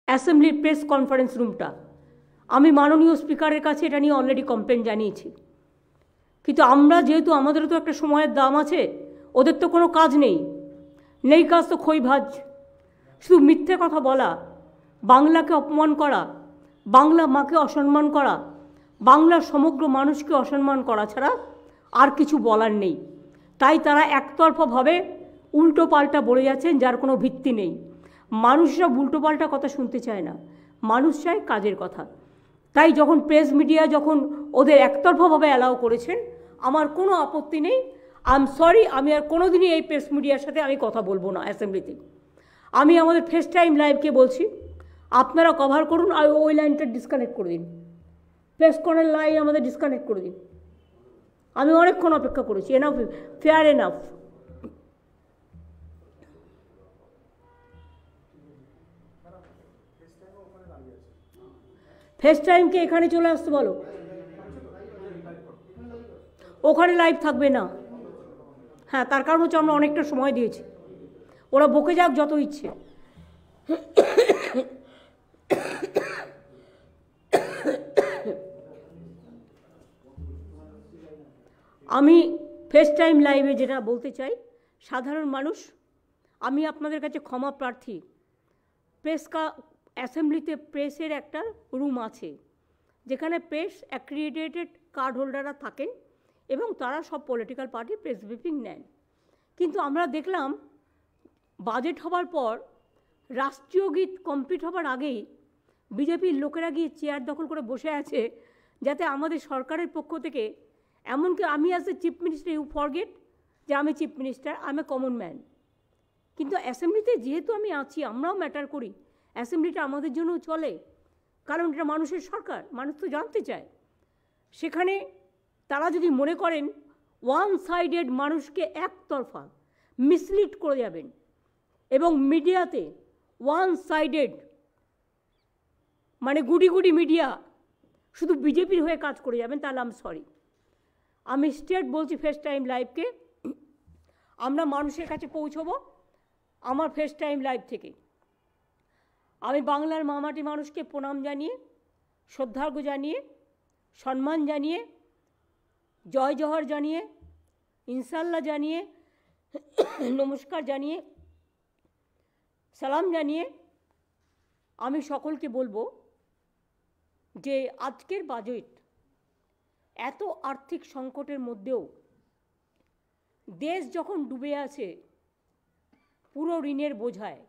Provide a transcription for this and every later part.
অ্যাসেম্বলির press conference রুমটা। আমি মাননীয় স্পিকারের কাছে এটা নিয়ে অলরেডি কমপ্লেন জানিয়েছি, কিন্তু আমরা যেহেতু আমাদেরও তো একটা সময়ের দাম আছে, ওদের তো কোনো কাজ নেই কাজ তো খই ভাজ, শুধু মিথ্যে কথা বলা, বাংলাকে অপমান করা, বাংলা মাকে অসম্মান করা, বাংলার সমগ্র মানুষকে অসম্মান করা ছাড়া আর কিছু বলার নেই। তাই তারা একতরফাভাবে উল্টো পাল্টা বলে যাচ্ছেন, যার কোনো ভিত্তি নেই। মানুষরা উল্টো পাল্টা কথা শুনতে চায় না, মানুষ চায় কাজের কথা। তাই যখন প্রেস মিডিয়া যখন ওদের একতরফাভাবে অ্যালাউ করেছেন, আমার কোনো আপত্তি নেই। আই এম সরি, আমি আর কোনো দিনই এই প্রেস মিডিয়ার সাথে আমি কথা বলবো না অ্যাসেম্বলিতে। আমি আমাদের ফেস টাইম লাইভকে বলছি, আপনারা কভার করুন, আর ওই লাইনটা ডিসকানেক্ট করে দিন, প্রেস কর্নার লাইন আমাদের ডিসকানেক্ট করে দিন। আমি অনেকক্ষণ অপেক্ষা করেছি, এনাফ, ফেয়ার এনাফ। ফেস টাইমকে এখানে চলে আসতে বলো, ওখানে লাইভ থাকবে না। হ্যাঁ, তার কারণ হচ্ছে আমরা অনেকটা সময় দিয়েছি, ওরা বকে যাক যত ইচ্ছে। আমি ফেস টাইম লাইভে যেটা বলতে চাই, সাধারণ মানুষ, আমি আপনাদের কাছে ক্ষমা প্রার্থী। অ্যাসেম্বলিতে প্রেসের একটা রুম আছে, যেখানে প্রেস অ্যাক্রিডিটেড কার্ড হোল্ডাররা থাকেন এবং তারা সব পলিটিক্যাল পার্টি প্রেস ব্রিফিং নেন। কিন্তু আমরা দেখলাম বাজেট হবার পর রাষ্ট্রীয় গীত কমপ্লিট হবার আগেই বিজেপির লোকেরা গিয়ে চেয়ার দখল করে বসে আছে, যাতে আমাদের সরকারের পক্ষ থেকে, এমনকি আমি as a chief minister, you forget যে আমি chief minister, I am a common man. কিন্তু অ্যাসেম্বলিতে যেহেতু আমি আছি, আমরাও ম্যাটার করি, অ্যাসেম্বলিটা আমাদের জন্যও চলে, কারণ এটা মানুষের সরকার, মানুষ তো জানতে চায়। সেখানে তারা যদি মনে করেন ওয়ান সাইডেড মানুষকে একতরফা মিসলিড করে যাবেন এবং মিডিয়াতে ওয়ান সাইডেড মানে গুডি গুডি মিডিয়া শুধু বিজেপির হয়ে কাজ করে যাবেন, তাহলে আমি সরি। আমি স্ট্রেট বলছি ফেস টাইম লাইভকে, আমরা মানুষের কাছে পৌঁছবো আমার ফেস টাইম লাইভ থেকে। আমি বাংলার মামাটি মানুষকে প্রণাম জানিয়ে, শ্রদ্ধার্ঘ জানিয়ে, সম্মান জানিয়ে, জয় জহর জানিয়ে, ইনশাল্লাহ জানিয়ে, নমস্কার জানিয়ে, সালাম জানিয়ে আমি সকলকে বলবো যে আজকের বাজেট এত আর্থিক সংকটের মধ্যেও দেশ যখন ডুবে আছে পুরো ঋণের বোঝায়,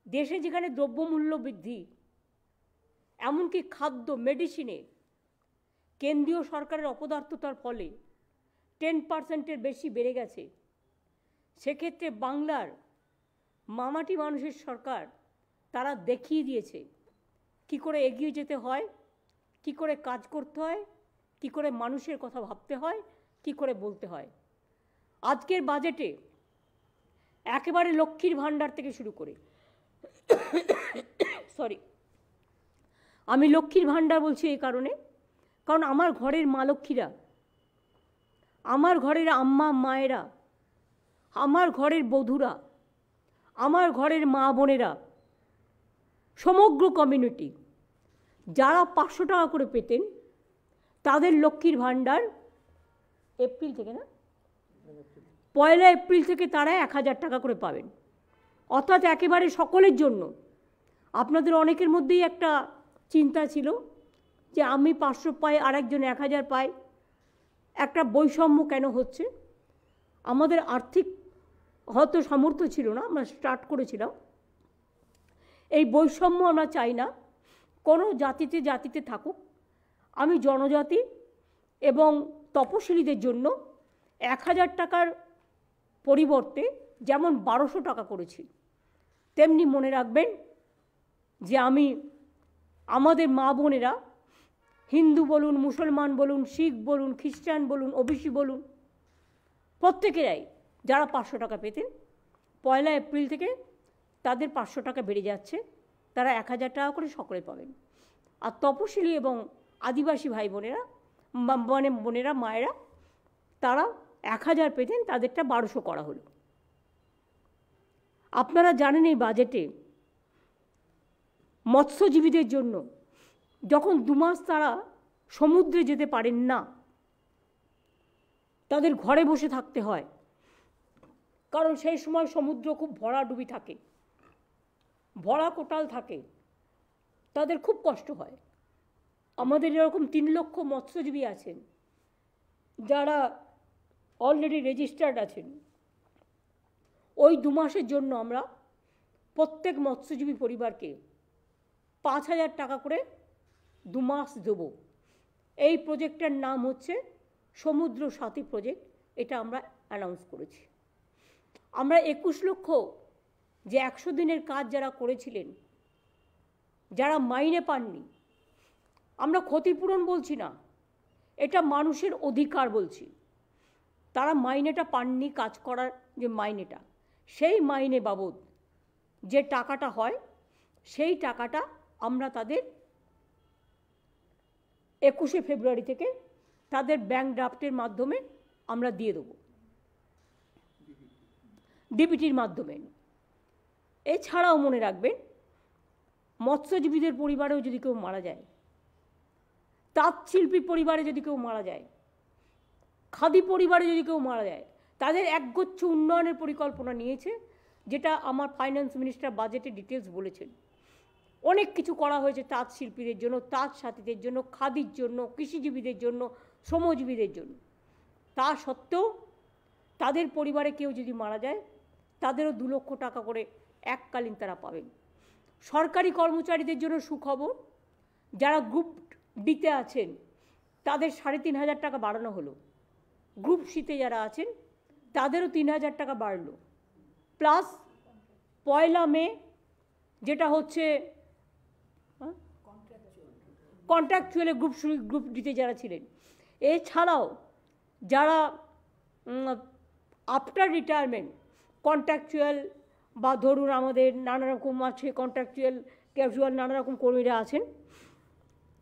দেশে যেখানে দ্রব্যমূল্য বৃদ্ধি, এমনকি খাদ্য মেডিসিনে কেন্দ্রীয় সরকারের অপদার্থতার ফলে 10% বেশি বেড়ে গেছে, সেক্ষেত্রে বাংলার মামাটি মানুষের সরকার তারা দেখিয়ে দিয়েছে কি করে এগিয়ে যেতে হয়, কি করে কাজ করতে হয়, কি করে মানুষের কথা ভাবতে হয়, কি করে বলতে হয়। আজকের বাজেটে একেবারে লক্ষ্মীর ভাণ্ডার থেকে শুরু করে, সরি, আমি লক্ষ্মীর ভাণ্ডার বলছি এই কারণে, কারণ আমার ঘরের মা লক্ষ্মীরা, আমার ঘরের আম্মা মায়েরা, আমার ঘরের বধূরা, আমার ঘরের মা বোনেরা, সমগ্র কমিউনিটি যারা 500 টাকা করে পেতেন, তাদের লক্ষ্মীর ভাণ্ডার এপ্রিল থেকে, না 1 এপ্রিল থেকে তারা 1000 টাকা করে পাবেন, অর্থাৎ একেবারে সকলের জন্য। আপনাদের অনেকের মধ্যেই একটা চিন্তা ছিল যে আমি 500 পাই, আরেকজন 1000 পায়, একটা বৈষম্য কেন হচ্ছে। আমাদের আর্থিক হয়তো সামর্থ্য ছিল না, আমরা স্টার্ট করেছিলাম। এই বৈষম্য আমরা চাই না, কোনো জাতিতে থাকুক। আমি জনজাতি এবং তপশিলীদের জন্য 1000 টাকার পরিবর্তে যেমন 1200 টাকা করেছি, তেমনি মনে রাখবেন যে আমি আমাদের মা বোনেরা, হিন্দু বলুন, মুসলমান বলুন, শিখ বলুন, খ্রিস্টান বলুন, ওবিসি বলুন, প্রত্যেকেরাই যারা 500 টাকা পেতেন 1 এপ্রিল থেকে তাদের 500 টাকা বেড়ে যাচ্ছে, তারা 1000 টাকা করে সকলে পাবেন। আর তপশিলি এবং আদিবাসী ভাই বোনেরা, মানে বোনেরা, মায়েরা, তারা 1000 পেতেন, তাদেরটা 1200 করা হলো। আপনারা জানেন এই বাজেটে মৎস্যজীবীদের জন্য যখন 2 মাস তারা সমুদ্রে যেতে পারেন না, তাদের ঘরে বসে থাকতে হয়, কারণ সেই সময় সমুদ্র খুব ভরাডুবি থাকে, ভরা কোটাল থাকে, তাদের খুব কষ্ট হয়। আমাদের এরকম 3 লক্ষ মৎস্যজীবী আছেন যারা অলরেডি রেজিস্টার্ড আছেন। ওই 2 মাসের জন্য আমরা প্রত্যেক মৎস্যজীবী পরিবারকে 5,000 টাকা করে 2 মাস দেব। এই প্রজেক্টের নাম হচ্ছে সমুদ্র সাথী প্রজেক্ট। এটা আমরা অ্যানাউন্স করেছি। আমরা 21 লক্ষ যে 100 দিনের কাজ যারা করেছিলেন, যারা মাইনে পাননি, আমরা ক্ষতিপূরণ বলছি না, এটা মানুষের অধিকার বলছি। তারা মাইনেটা পাননি, কাজ করার যে মাইনেটা, সেই মাইনে বাবদ যে টাকাটা হয়, সেই টাকাটা আমরা তাদের 21শে ফেব্রুয়ারি থেকে তাদের ব্যাংক ড্রাফটের মাধ্যমে আমরা দিয়ে দেবো, ডিবিটির মাধ্যমে। এছাড়াও মনে রাখবেন, মৎস্যজীবীদের পরিবারেও যদি কেউ মারা যায়, তাঁতশিল্পী পরিবারে যদি কেউ মারা যায়, খাদি পরিবারে যদি কেউ মারা যায়, তাদের একগুচ্ছ উন্নয়নের পরিকল্পনা নিয়েছে, যেটা আমার ফাইন্যান্স মিনিস্টার বাজেটে ডিটেলস বলেছেন। অনেক কিছু করা হয়েছে তাঁত শিল্পীদের জন্য, তাঁত সাথীদের জন্য, খাদির জন্য, কৃষিজীবীদের জন্য, শ্রমজীবীদের জন্য। তা সত্ত্বেও তাদের পরিবারে কেউ যদি মারা যায়, তাদেরও 2 লক্ষ টাকা করে এককালীন তারা পাবেন। সরকারি কর্মচারীদের জন্য সুখবর, যারা গ্রুপ ডিতে আছেন তাদের 3,500 টাকা বাড়ানো হলো। গ্রুপ সিতে যারা আছেন তাদেরও 3,000 টাকা বাড়লো। প্লাস 1 মে যেটা হচ্ছে কন্ট্রাকচুয়ালে গ্রুপ ডিতে যারা ছিলেন, এছাড়াও যারা আফটার রিটায়ারমেন্ট কন্ট্রাকচুয়াল বা ধরুন আমাদের নানা রকম আছে কন্ট্রাকচুয়াল, ক্যাজুয়াল নানা রকম কর্মীরা আছেন,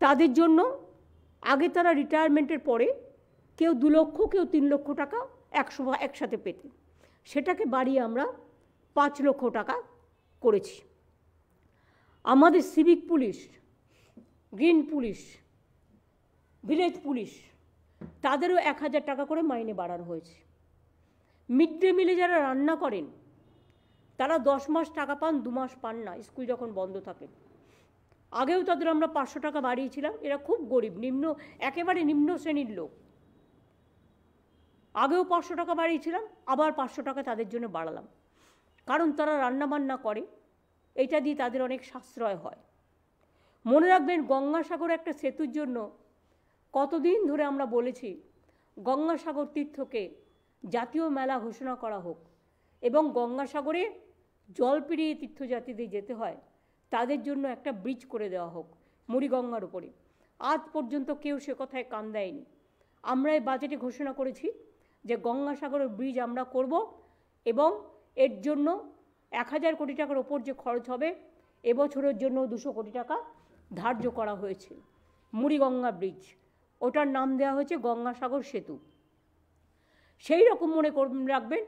তাদের জন্য আগে তারা রিটায়ারমেন্টের পরে কেউ 2 লক্ষ, কেউ 3 লক্ষ টাকা একসাথে পেতেন। সেটাকে বাড়িয়ে আমরা 5 লক্ষ টাকা করেছি। আমাদের civic police, green police, village police, তাদেরও 1,000 টাকা করে মাইনে বাড়ানো হয়েছে। মিড ডে মিলে যারা রান্না করেন তারা 10 মাস টাকা পান, 2 মাস পান না, স্কুল যখন বন্ধ থাকে। আগেও তাদের আমরা 500 টাকা বাড়িয়েছিলাম। এরা খুব গরিব, একেবারে নিম্ন শ্রেণীর লোক। আগেও 500 টাকা বাড়িয়েছিলাম, আবার 500 টাকা তাদের জন্য বাড়ালাম, কারণ তারা রান্নাবান্না করে, এটা দিয়ে তাদের অনেক সাশ্রয় হয়। মনে রাখবেন, গঙ্গাসাগর একটা সেতুর জন্য কতদিন ধরে আমরা বলেছি গঙ্গাসাগর তীর্থকে জাতীয় মেলা ঘোষণা করা হোক, এবং গঙ্গাসাগরে জল পেরিয়ে তীর্থযাত্রীদের যেতে হয়, তাদের জন্য একটা ব্রিজ করে দেওয়া হোক মুড়িগঙ্গার উপরে। আজ পর্যন্ত কেউ সে কথায় কান দেয়নি। আমরা এই বাজেটে ঘোষণা করেছি যে গঙ্গাসাগরের ব্রিজ আমরা করব, এবং এর জন্য 1,000 কোটি টাকার ওপর যে খরচ হবে, এবছরের জন্য 200 কোটি টাকা ধার্য করা হয়েছে। মুড়িগঙ্গা ব্রিজ, ওটার নাম দেওয়া হয়েছে গঙ্গাসাগর সেতু। সেই রকম মনে রাখবেন,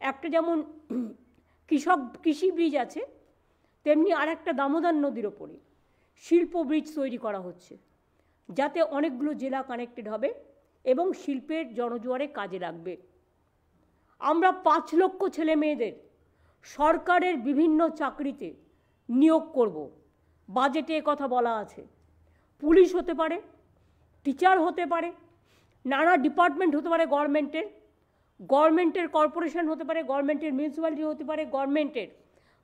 একটা যেমন কৃষি ব্রিজ আছে, তেমনি আরেকটা দামোদর নদীর ওপরে শিল্প ব্রিজ তৈরি করা হচ্ছে, যাতে অনেকগুলো জেলা কানেক্টেড হবে এবং শিল্পের জনজোয়ারে কাজে লাগবে। আমরা 5 লক্ষ ছেলে মেয়েদের সরকারের বিভিন্ন চাকরিতে নিয়োগ করব। বাজেটে কথা বলা আছে। পুলিশ হতে পারে, টিচার হতে পারে, নানা ডিপার্টমেন্ট হতে পারে, গভর্নমেন্টের কর্পোরেশন হতে পারে, গভর্নমেন্টের মিউনিসিপ্যালিটি হতে পারে, গভর্নমেন্টের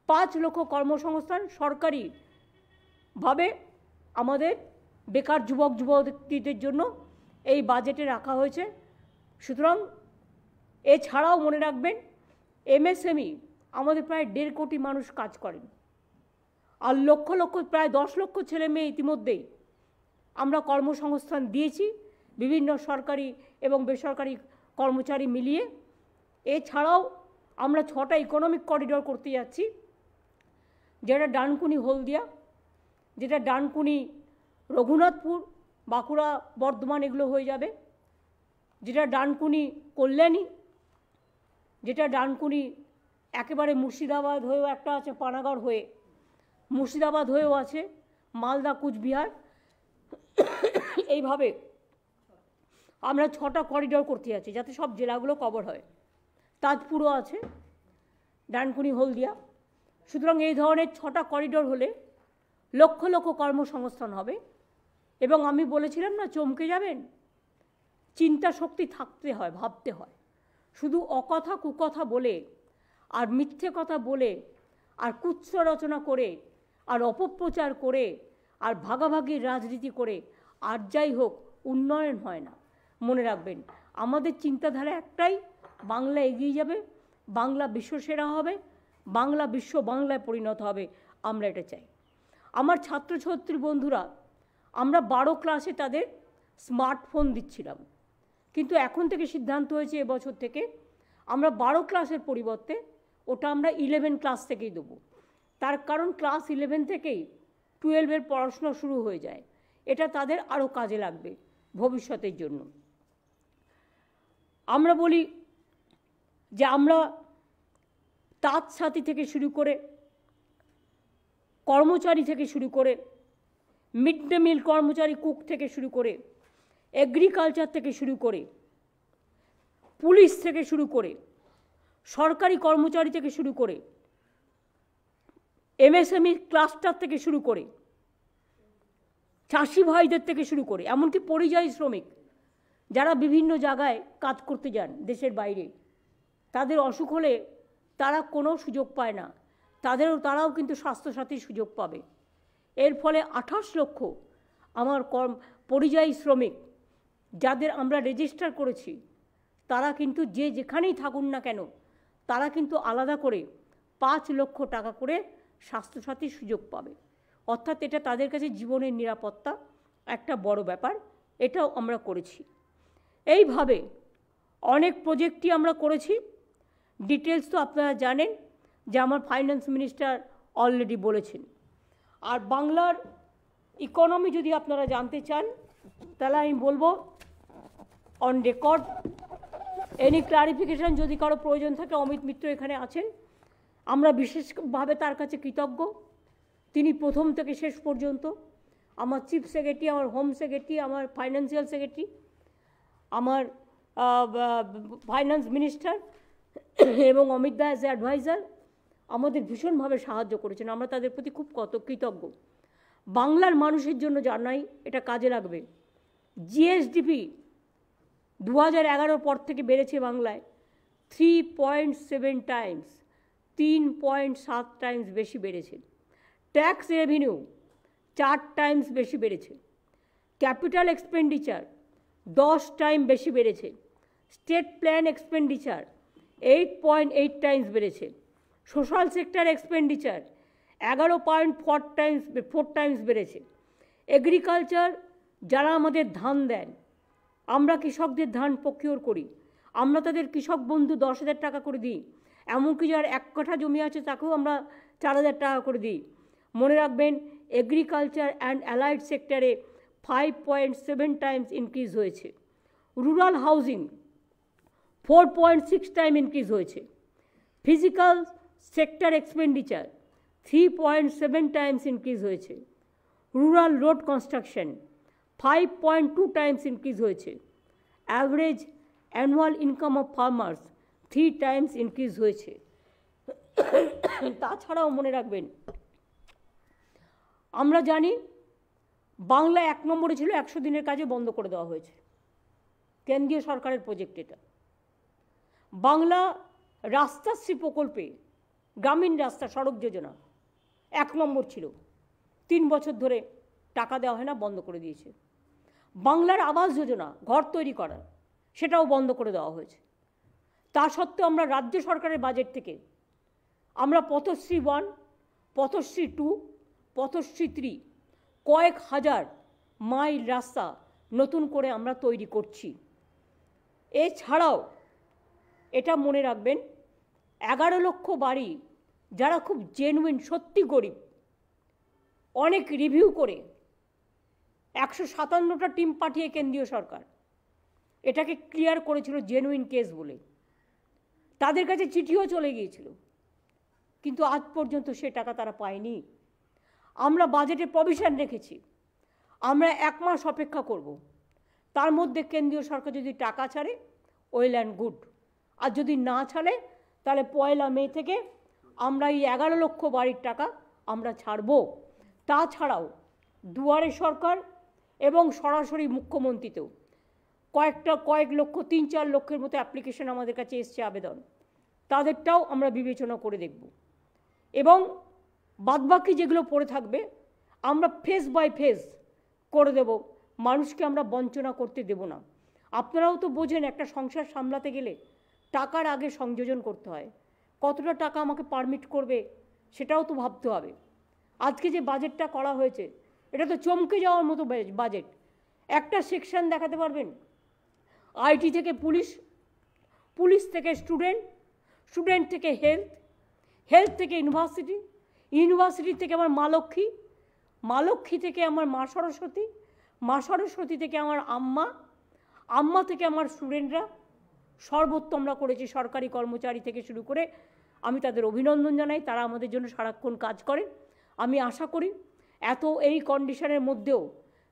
5 লক্ষ কর্মসংস্থান সরকারিভাবে আমাদের বেকার যুবক যুবতীদের জন্য এই বাজেটে রাখা হয়েছে। সুতরাং এছাড়াও মনে রাখবেন, এমএসএমই আমাদের প্রায় 1.5 কোটি মানুষ কাজ করেন, আর লক্ষ লক্ষ প্রায় 10 লক্ষ ছেলে মেয়ে ইতিমধ্যেই আমরা কর্মসংস্থান দিয়েছি, বিভিন্ন সরকারি এবং বেসরকারি কর্মচারী মিলিয়ে। এছাড়াও আমরা 6টা ইকোনমিক করিডোর করতে যাচ্ছি, যেটা ডানকুনি হলদিয়া, যেটা ডানকুনি রঘুনাথপুর, বাঁকুড়া, বর্ধমান এগুলো হয়ে যাবে, যেটা ডানকুনি কল্যাণী, যেটা ডানকুনি একেবারে মুর্শিদাবাদ হয়েও একটা আছে, পানাগড় হয়ে, মুর্শিদাবাদ হয়েও আছে, মালদা, কুচবিহার, এইভাবে আমরা 6টা করিডোর করতে যাচ্ছি যাতে সব জেলাগুলো কভার হয়। তাজপুরও আছে, ডানকুনি, হলদিয়া। সুতরাং এই ধরনের 6টা করিডোর হলে লক্ষ লক্ষ কর্মসংস্থান হবে। এবং আমি বলেছিলাম না, চমকে যাবেন, চিন্তা শক্তি থাকতে হয়, ভাবতে হয়। শুধু অকথা কুকথা বলে আর মিথ্যে কথা বলে আর কুৎস রচনা করে আর অপপ্রচার করে আর ভাগাভাগির রাজনীতি করে আর যাই হোক উন্নয়ন হয় না। মনে রাখবেন, আমাদের চিন্তাধারা একটাই, বাংলা এগিয়ে যাবে, বাংলা বিশ্বসেরা হবে, বাংলা বিশ্ব বাংলায় পরিণত হবে। আমরা এটা চাই। আমার ছাত্রছাত্রী বন্ধুরা, আমরা 12 ক্লাসে তাদের স্মার্টফোন দিচ্ছিলাম, কিন্তু এখন থেকে সিদ্ধান্ত হয়েছে এবছর থেকে আমরা 12 ক্লাসের পরিবর্তে ওটা আমরা 11 ক্লাস থেকেই দেবো। তার কারণ ক্লাস 11 থেকেই 12-এর পড়াশোনা শুরু হয়ে যায়। এটা তাদের আরও কাজে লাগবে ভবিষ্যতের জন্য। আমরা বলি যে আমরা তাঁত সাথী থেকে শুরু করে, কর্মচারী থেকে শুরু করে, মিড ডে মিল কর্মচারী, কুক থেকে শুরু করে, এগ্রিকালচার থেকে শুরু করে, পুলিশ থেকে শুরু করে, সরকারি কর্মচারী থেকে শুরু করে, এমএসএমই ক্লাস্টার থেকে শুরু করে, চাষি ভাইদের থেকে শুরু করে, এমনকি পরিযায়ী শ্রমিক যারা বিভিন্ন জায়গায় কাজ করতে যান দেশের বাইরে, তাদের অসুখ হলে তারা কোনো সুযোগ পায় না, তারাও কিন্তু স্বাস্থ্যসাথীর সুযোগ পাবে। এর ফলে 28 লক্ষ আমার পরিযায়ী শ্রমিক যাদের আমরা রেজিস্টার করেছি, তারা কিন্তু যে যেখানেই থাকুন না কেন, তারা কিন্তু আলাদা করে 5 লক্ষ টাকা করে স্বাস্থ্যসাথীর সুযোগ পাবে। অর্থাৎ এটা তাদের কাছে জীবনের নিরাপত্তা একটা বড় ব্যাপার। এটাও আমরা করেছি। এইভাবে অনেক প্রজেক্টই আমরা করেছি। ডিটেলস তো আপনারা জানেন যে আমার ফাইন্যান্স মিনিস্টার অলরেডি বলেছেন। আর বাংলার ইকোনমি যদি আপনারা জানতে চান, তাহলে আমি বলবো অন রেকর্ড, এনি ক্লারিফিকেশন যদি কারো প্রয়োজন থাকে, অমিত মিত্র এখানে আছেন, আমরা বিশেষভাবে তার কাছে কৃতজ্ঞ। তিনি প্রথম থেকে শেষ পর্যন্ত, আমার চিফ সেক্রেটারি, আমার হোম সেক্রেটারি, আমার ফাইন্যান্সিয়াল সেক্রেটারি, আমার ফাইন্যান্স মিনিস্টার এবং অমিত দা অ্যাজ অ্যাডভাইজার আমাদের ভীষণভাবে সাহায্য করেছেন। আমরা তাদের প্রতি খুব কৃতজ্ঞ। বাংলার মানুষের জন্য জানাই, এটা কাজে লাগবে। জিএসডিপি 2011 পর থেকে বেড়েছে বাংলায় 3.7 টাইমস, 3.7 টাইমস বেশি বেড়েছে। ট্যাক্স রেভিনিউ 4 টাইমস বেশি বেড়েছে। ক্যাপিটাল এক্সপেন্ডিচার 10 টাইম বেশি বেড়েছে। স্টেট প্ল্যান এক্সপেন্ডিচার 8.8 টাইমস বেড়েছে। সোশ্যাল সেক্টর এক্সপেন্ডিচার 11.4 টাইমস বেড়েছে। এগ্রিকালচার, যারা আমাদের ধান দেন, আমরা কৃষকদের ধান প্রকিওর করি, আমরা তাদের কৃষক বন্ধু 10,000 টাকা করে দিই। এমনকি যার 1 কাঠা জমি আছে তাকেও আমরা 4,000 টাকা করে দিই। মনে রাখবেন, এগ্রিকালচার অ্যান্ড অ্যালাইড সেক্টরে 5.7 টাইমস ইনক্রিজ হয়েছে। রুরাল হাউজিং 4.6 টাইম ইনক্রিজ হয়েছে। Physical sector expenditure 3.7 times increase হয়েছে। Rural road construction 5.2 times increase হয়েছে। Average annual income of farmers 3 times increase হয়েছে। তাছাড়াও মনে রাখবেন, আমরা জানি বাংলা 1 নম্বরে ছিল, 100 দিনের কাজে বন্ধ করে দেওয়া হয়েছে। কেন্দ্রীয় সরকারের প্রজেক্ট এটা। বাংলা রাস্তাশ্রী প্রকল্পে, গ্রামীণ রাস্তা সড়ক যোজনা 1 নম্বর ছিল, 3 বছর ধরে টাকা দেওয়া হয় না, বন্ধ করে দিয়েছে। বাংলার আবাস যোজনা, ঘর তৈরি করা, সেটাও বন্ধ করে দেওয়া হয়েছে। তা সত্ত্বেও আমরা রাজ্য সরকারের বাজেট থেকে আমরা পথশ্রী 1, পথশ্রী 2, পথশ্রী 3 কয়েক হাজার মাইল রাস্তা নতুন করে আমরা তৈরি করছি। এছাড়াও এটা মনে রাখবেন, 11 লক্ষ বাড়ি যারা খুব জেনুইন, সত্যি গরিব, অনেক রিভিউ করে 157টা টিম পাঠিয়ে কেন্দ্রীয় সরকার এটাকে ক্লিয়ার করেছিল জেনুইন কেস বলে। তাদের কাছে চিঠিও চলে গিয়েছিল, কিন্তু আজ পর্যন্ত সে টাকা তারা পায়নি। আমরা বাজেটে প্রভিশন রেখেছি, আমরা 1 মাস অপেক্ষা করব, তার মধ্যে কেন্দ্রীয় সরকার যদি টাকা ছাড়ে ওয়েল অ্যান্ড গুড, আর যদি না ছাড়ে তাহলে 1 মে থেকে আমরা এই 11 লক্ষ বাড়ির টাকা আমরা ছাড়ব। তাছাড়াও দুয়ারে সরকার এবং সরাসরি মুখ্যমন্ত্রীতেও কয়েক লক্ষ 3-4 লক্ষের মতো অ্যাপ্লিকেশন আমাদের কাছে এসছে, আবেদন, তাদেরটাও আমরা বিবেচনা করে দেখব। এবং বাদবাকি যেগুলো পড়ে থাকবে আমরা ফেজ বাই ফেজ করে দেব, মানুষকে আমরা বঞ্চনা করতে দেব না। আপনারাও তো বোঝেন একটা সংসার সামলাতে গেলে টাকার আগে সংযোজন করতে হয়, কতটা টাকা আমাকে পারমিট করবে সেটাও তো ভাবতে হবে। আজকে যে বাজেটটা করা হয়েছে এটা তো চমকে যাওয়ার মতো বাজেট। একটা সেকশন দেখাতে পারবেন আইটি থেকে পুলিশ, পুলিশ থেকে স্টুডেন্ট, স্টুডেন্ট থেকে হেলথ, হেলথ থেকে ইউনিভার্সিটি, ইউনিভার্সিটি থেকে আমার মা লক্ষ্মী, মা লক্ষ্মী থেকে আমার মা সরস্বতী, মা সরস্বতী থেকে আমার আম্মা, আম্মা থেকে আমার স্টুডেন্টরা, সর্বোত্তম আমরা করেছি। সরকারি কর্মচারী থেকে শুরু করে আমি তাদের অভিনন্দন জানাই, তারা আমাদের জন্য সারাক্ষণ কাজ করে। আমি আশা করি এত এই কন্ডিশনের মধ্যেও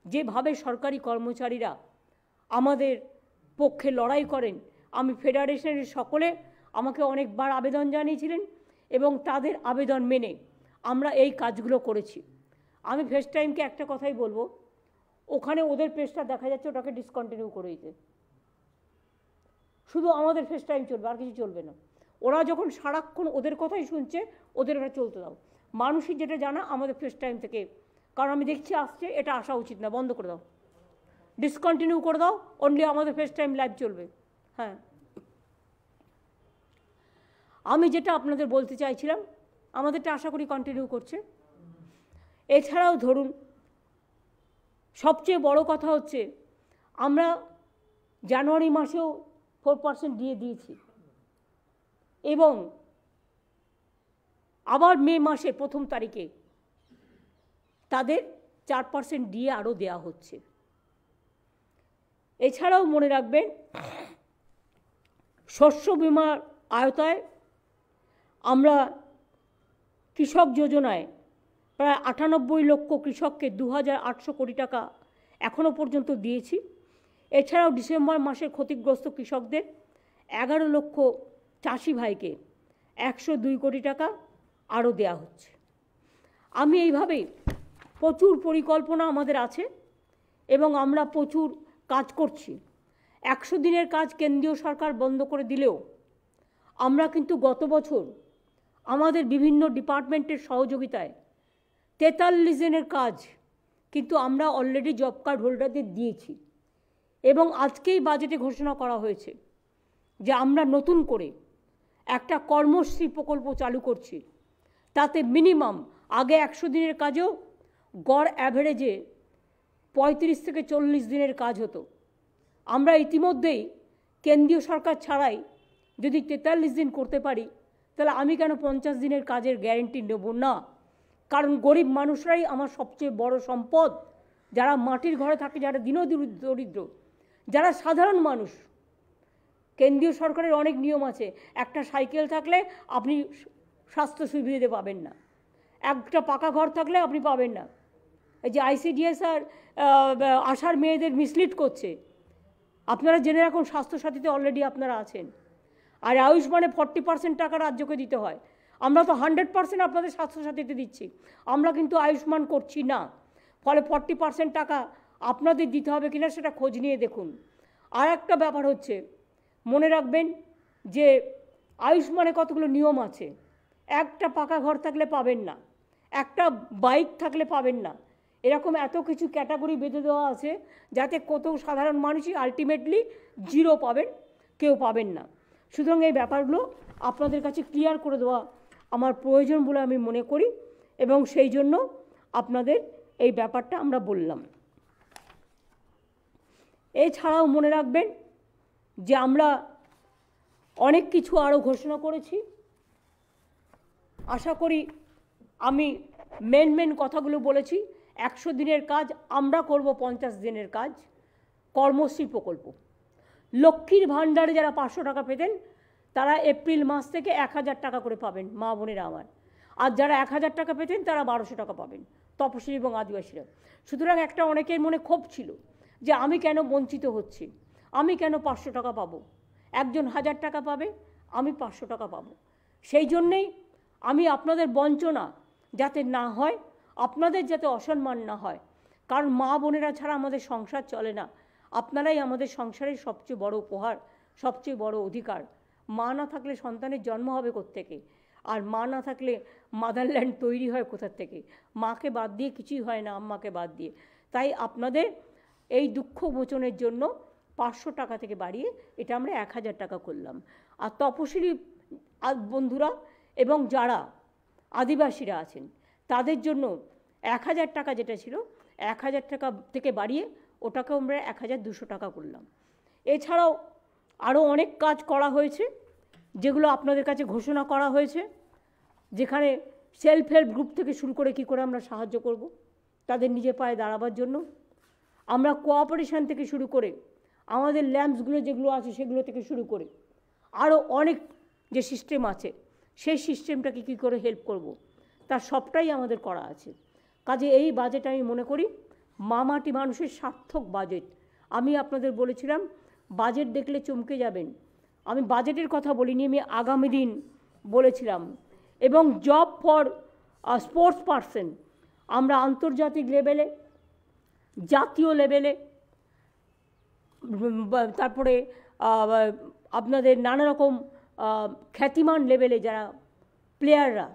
যেভাবে সরকারি কর্মচারীরা আমাদের পক্ষে লড়াই করেন, আমি ফেডারেশনের সকলে আমাকে অনেকবার আবেদন জানিয়েছিলেন এবং তাদের আবেদন মেনে আমরা এই কাজগুলো করেছি। আমি ফেস টাইমকে একটা কথাই বলবো, ওখানে ওদের পেজটা দেখা যাচ্ছে, ওটাকে ডিসকন্টিনিউ করে দিতে, শুধু আমাদের ফেস টাইম চলবে, আর কিছু চলবে না। ওরা যখন সারাক্ষণ ওদের কথাই শুনছে, ওদের ওটা চলতে দাও। মানুষই যেটা জানা আমাদের ফেস টাইম থেকে, কারণ আমি দেখছি আসছে, এটা আসা উচিত না, বন্ধ করে দাও, ডিসকন্টিনিউ করে দাও, অনলি আমাদের ফেস টাইম লাইভ চলবে। হ্যাঁ, আমি যেটা আপনাদের বলতে চাইছিলাম, আমাদেরটা আশা করি কন্টিনিউ করছে। এছাড়াও ধরুন সবচেয়ে বড় কথা হচ্ছে আমরা জানুয়ারি মাসেও 4% দিয়ে দিয়েছি এবং আবার মে মাসের 1 তারিখে তাদের 4% দিয়ে আরও দেওয়া হচ্ছে। এছাড়াও মনে রাখবেন শস্য বিমার আওতায় আমরা কৃষক যোজনায় প্রায় 98 লক্ষ কৃষককে 2800 কোটি টাকা এখনও পর্যন্ত দিয়েছি। এছাড়াও ডিসেম্বর মাসের ক্ষতিগ্রস্ত কৃষকদের 11 লক্ষ চাষি ভাইকে 102 কোটি টাকা আরও দেওয়া হচ্ছে। আমি এইভাবেই প্রচুর পরিকল্পনা আমাদের আছে এবং আমরা প্রচুর কাজ করছি। 100 দিনের কাজ কেন্দ্রীয় সরকার বন্ধ করে দিলেও আমরা কিন্তু গত বছর আমাদের বিভিন্ন ডিপার্টমেন্টের সহযোগিতায় 43 দিনের কাজ কিন্তু আমরা অলরেডি জব কার্ড হোল্ডারদের দিয়েছি এবং আজকেই বাজেটে ঘোষণা করা হয়েছে যে আমরা নতুন করে একটা কর্মশ্রী প্রকল্প চালু করছি। তাতে মিনিমাম আগে 100 দিনের কাজেও গড় অ্যাভারেজে 35 থেকে 40 দিনের কাজ হতো। আমরা ইতিমধ্যেই কেন্দ্রীয় সরকার ছাড়াই যদি 43 দিন করতে পারি, তাহলে আমি কেন 50 দিনের কাজের গ্যারেন্টি নেব না? কারণ গরিব মানুষরাই আমার সবচেয়ে বড় সম্পদ, যারা মাটির ঘরে থাকে, যারা দরিদ্র, যারা সাধারণ মানুষ। কেন্দ্রীয় সরকারের অনেক নিয়ম আছে, একটা সাইকেল থাকলে আপনি স্বাস্থ্য সুবিধে পাবেন না, একটা পাকা ঘর থাকলে আপনি পাবেন না। এই যে ICDS আর আশার মেয়েদের মিসলিড করছে, আপনারা জেনে রাখুন স্বাস্থ্যসাথীতে অলরেডি আপনারা আছেন। আর আয়ুষ্মানে 40% টাকা রাজ্যকে দিতে হয়, আমরা তো 100% আপনাদের স্বাস্থ্যসাথীতে দিচ্ছি, আমরা কিন্তু আয়ুষ্মান করছি না। ফলে 40% টাকা আপনাদের দিতে হবে কিনা সেটা খোঁজ নিয়ে দেখুন। আর একটা ব্যাপার হচ্ছে, মনে রাখবেন যে আয়ুষ্মানে কতগুলো নিয়ম আছে। একটা পাকা ঘর থাকলে পাবেন না, একটা বাইক থাকলে পাবেন না, এরকম এত কিছু ক্যাটাগরি বেঁধে দেওয়া আছে যাতে কত সাধারণ মানুষই আলটিমেটলি 0 পাবেন, কেউ পাবেন না। সুতরাং এই ব্যাপারগুলো আপনাদের কাছে ক্লিয়ার করে দেওয়া আমার প্রয়োজন বলে আমি মনে করি এবং সেই জন্য আপনাদের এই ব্যাপারটা আমরা বললাম। এছাড়াও মনে রাখবেন যে আমরা অনেক কিছু আরও ঘোষণা করেছি। আশা করি আমি মেন কথাগুলো বলেছি। 100 দিনের কাজ আমরা করব, 50 দিনের কাজ, কর্মশ্রী প্রকল্প। লক্ষ্মীর ভাণ্ডারে যারা 500 টাকা পেতেন তারা এপ্রিল মাস থেকে 1000 টাকা করে পাবেন, মা বোনেরা আমার। আর যারা 1000 টাকা পেতেন তারা 1200 টাকা পাবেন, তপশিলি এবং আদিবাসীরা। সুতরাং একটা অনেকের মনে ক্ষোভ ছিল যে আমি কেন বঞ্চিত হচ্ছি, আমি কেন 500 টাকা পাবো, একজন 1000 টাকা পাবে, আমি 500 টাকা পাবো। সেই জন্যেই আমি আপনাদের বঞ্চনা যাতে না হয়, আপনাদের যাতে অসম্মান না হয়, কারণ মা বোনেরা ছাড়া আমাদের সংসার চলে না। আপনারাই আমাদের সংসারের সবচেয়ে বড় উপহার, সবচেয়ে বড় অধিকার। মা না থাকলে সন্তানের জন্ম হবে কোত্থেকে, আর মা না থাকলে মাদারল্যান্ড তৈরি হয় কোথার থেকে? মাকে বাদ দিয়ে কিছুই হয় না, আম্মাকে বাদ দিয়ে। তাই আপনাদের এই দুঃখ মোচনের জন্য 500 টাকা থেকে বাড়িয়ে এটা আমরা 1000 টাকা করলাম। আর তপশিলি বন্ধুরা এবং যারা আদিবাসীরা আছেন তাদের জন্য 1000 টাকা যেটা ছিল 1000 টাকা থেকে বাড়িয়ে ওটাকে আমরা 1200 টাকা করলাম। এছাড়াও আরও অনেক কাজ করা হয়েছে যেগুলো আপনাদের কাছে ঘোষণা করা হয়েছে, যেখানে সেলফ হেল্প গ্রুপ থেকে শুরু করে কী করে আমরা সাহায্য করব তাদের নিজে পায়ে দাঁড়াবার জন্য। আমরা কোঅপারেশন থেকে শুরু করে আমাদের ল্যাম্পসগুলো যেগুলো আছে সেগুলো থেকে শুরু করে আরও অনেক যে সিস্টেম আছে সেই সিস্টেমটাকে কী করে হেল্প করব তার সবটাই আমাদের করা আছে। কাজে এই বাজেট আমি মনে করি মামাটি মানুষের সার্থক বাজেট। আমি আপনাদের বলেছিলাম বাজেট দেখলে চমকে যাবেন, আমি বাজেটের কথা বলিনি, আমি আগামী দিন বলেছিলাম। এবং জব ফর স্পোর্টস পারসন আমরা আন্তর্জাতিক লেভেলে, জাতীয় লেভেলে, তারপরে আপনাদের নানা রকম খ্যাতিমান লেভেলে যারা প্লেয়াররা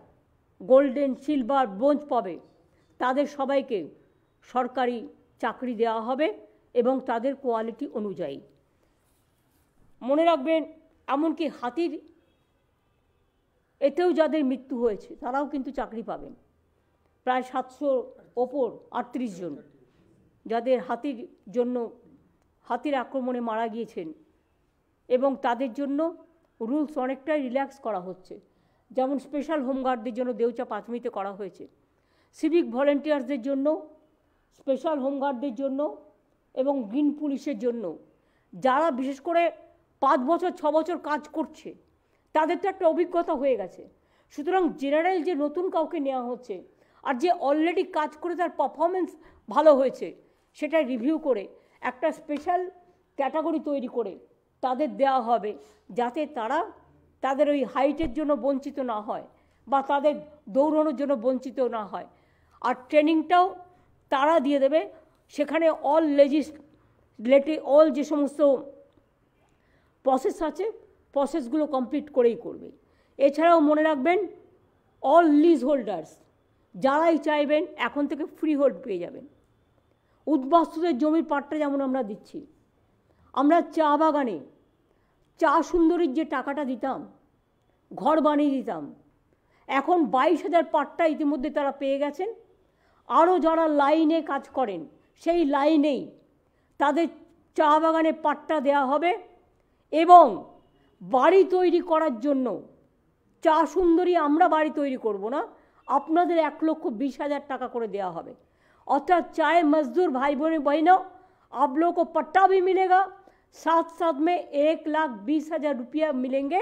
গোল্ডেন, সিলভার, ব্রোঞ্জ পাবে তাদের সবাইকে সরকারি চাকরি দেওয়া হবে এবং তাদের কোয়ালিটি অনুযায়ী। মনে রাখবেন এমনকি হাতির এতেও যাদের মৃত্যু হয়েছে তারাও কিন্তু চাকরি পাবেন, প্রায় 700 ওপর 38 জন যাদের হাতির আক্রমণে মারা গিয়েছেন, এবং তাদের জন্য রুলস অনেকটাই রিল্যাক্স করা হচ্ছে। যেমন স্পেশাল হোমগার্ডদের জন্য দেউচা পাঁচমিতে করা হয়েছে, সিভিক ভলেন্টিয়ার্সদের জন্য, স্পেশাল হোমগার্ডদের জন্য এবং গ্রিন পুলিশের জন্য, যারা বিশেষ করে 5 বছর 6 বছর কাজ করছে তাদের তো একটা অভিজ্ঞতা হয়ে গেছে। সুতরাং জেনারেল যে নতুন কাউকে নেওয়া হচ্ছে আর যে অলরেডি কাজ করে তার পারফরমেন্স ভালো হয়েছে সেটা রিভিউ করে একটা স্পেশাল ক্যাটাগরি তৈরি করে তাদের দেওয়া হবে, যাতে তারা তাদের ওই হাইটের জন্য বঞ্চিত না হয় বা তাদের দৌড়ানোর জন্য বঞ্চিত না হয়। আর ট্রেনিংটাও তারা দিয়ে দেবে, সেখানে অল যে সমস্ত প্রসেস আছে প্রসেসগুলো কমপ্লিট করেই করবে। এছাড়াও মনে রাখবেন অল লিজ হোল্ডার্স যারাই চাইবেন এখন থেকে ফ্রি হোল্ড পেয়ে যাবেন। উদ্বাস্তুদের জমির পাট্টা যেমন আমরা দিচ্ছি, আমরা চা বাগানে চা সুন্দরীর যে টাকাটা দিতাম, ঘর বানিয়ে দিতাম, এখন 22,000 পাট্টা ইতিমধ্যে তারা পেয়ে গেছেন। আরও যারা লাইনে কাজ করেন সেই লাইনেই তাদের চা বাগানে পাট্টা দেওয়া হবে এবং বাড়ি তৈরি করার জন্য চা সুন্দরী আমরা বাড়ি তৈরি করব না, আপনাদের 1,20,000 টাকা করে দেওয়া হবে। अर्थात चाहे मजदूर भाई बहनों आप लोगों को पट्टा भी मिलेगा, साथ साथ में 1,20,000 रुपया मिलेंगे,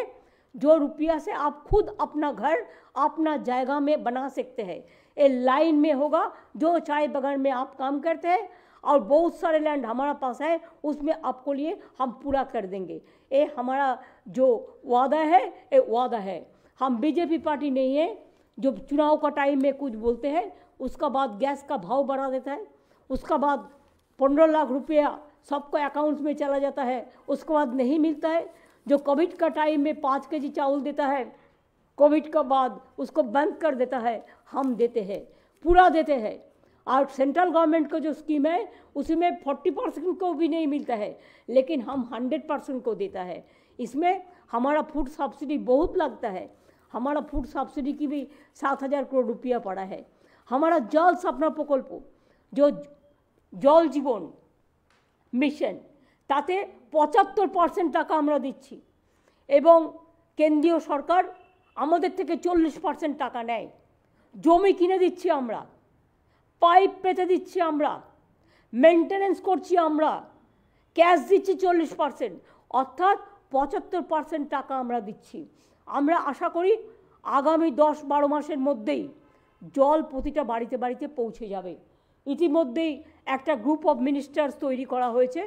जो रुपया से आप खुद अपना घर अपना जगह में बना सकते हैं। ये लाइन में होगा, जो चाय बगान में आप काम करते हैं और बहुत सारे लैंड हमारा पास है, उसमें आपको लिए हम पूरा कर देंगे। ये हमारा जो वादा है ये वादा है। हम बीजेपी पार्टी नहीं है जो चुनाव का टाइम में कुछ बोलते हैं, उसका बाद गैस का भाव बढ़ा देता है, उसका बाद 15 लाख रुपया सबको अकाउंट्स में चला जाता है, उसके बाद नहीं मिलता है। जो कोविड का टाइम में 5 केजी चावल देता है, कोविड का बाद उसको बंद कर देता है, हम देते हैं, पूरा देते हैं। और सेंट्रल गवर्नमेंट का जो स्कीम है उसमें 40% को भी नहीं मिलता है, लेकिन हम 100% को देता है। इसमें हमारा फूड सब्सिडी बहुत लगता है, हमारा फूड सब्सिडी की भी 7,000 करोड़ रुपया पड़ा है। हमारा जल सपना प्रकल्प जो जल जीवन मिशन ताते 75% टाका আমরা দিচ্ছি এবং কেন্দ্রীয় সরকার আমাদের থেকে 40% টাকা নেয়। জমি কিনে দিচ্ছি আমরা, পাইপ পেতে দিচ্ছি আমরা, মেইনটেনেন্স করছি আমরা, ক্যাশ দিচ্ছি 40%, অর্থাৎ 75% টাকা আমরা দিচ্ছি। আমরা আশা করি আগামী 10-12 মাসের মধ্যেই জল প্রতিটা বাড়িতে বাড়িতে পৌঁছে যাবে। ইতিমধ্যেই একটা গ্রুপ অফ মিনিস্টার্স তৈরি করা হয়েছে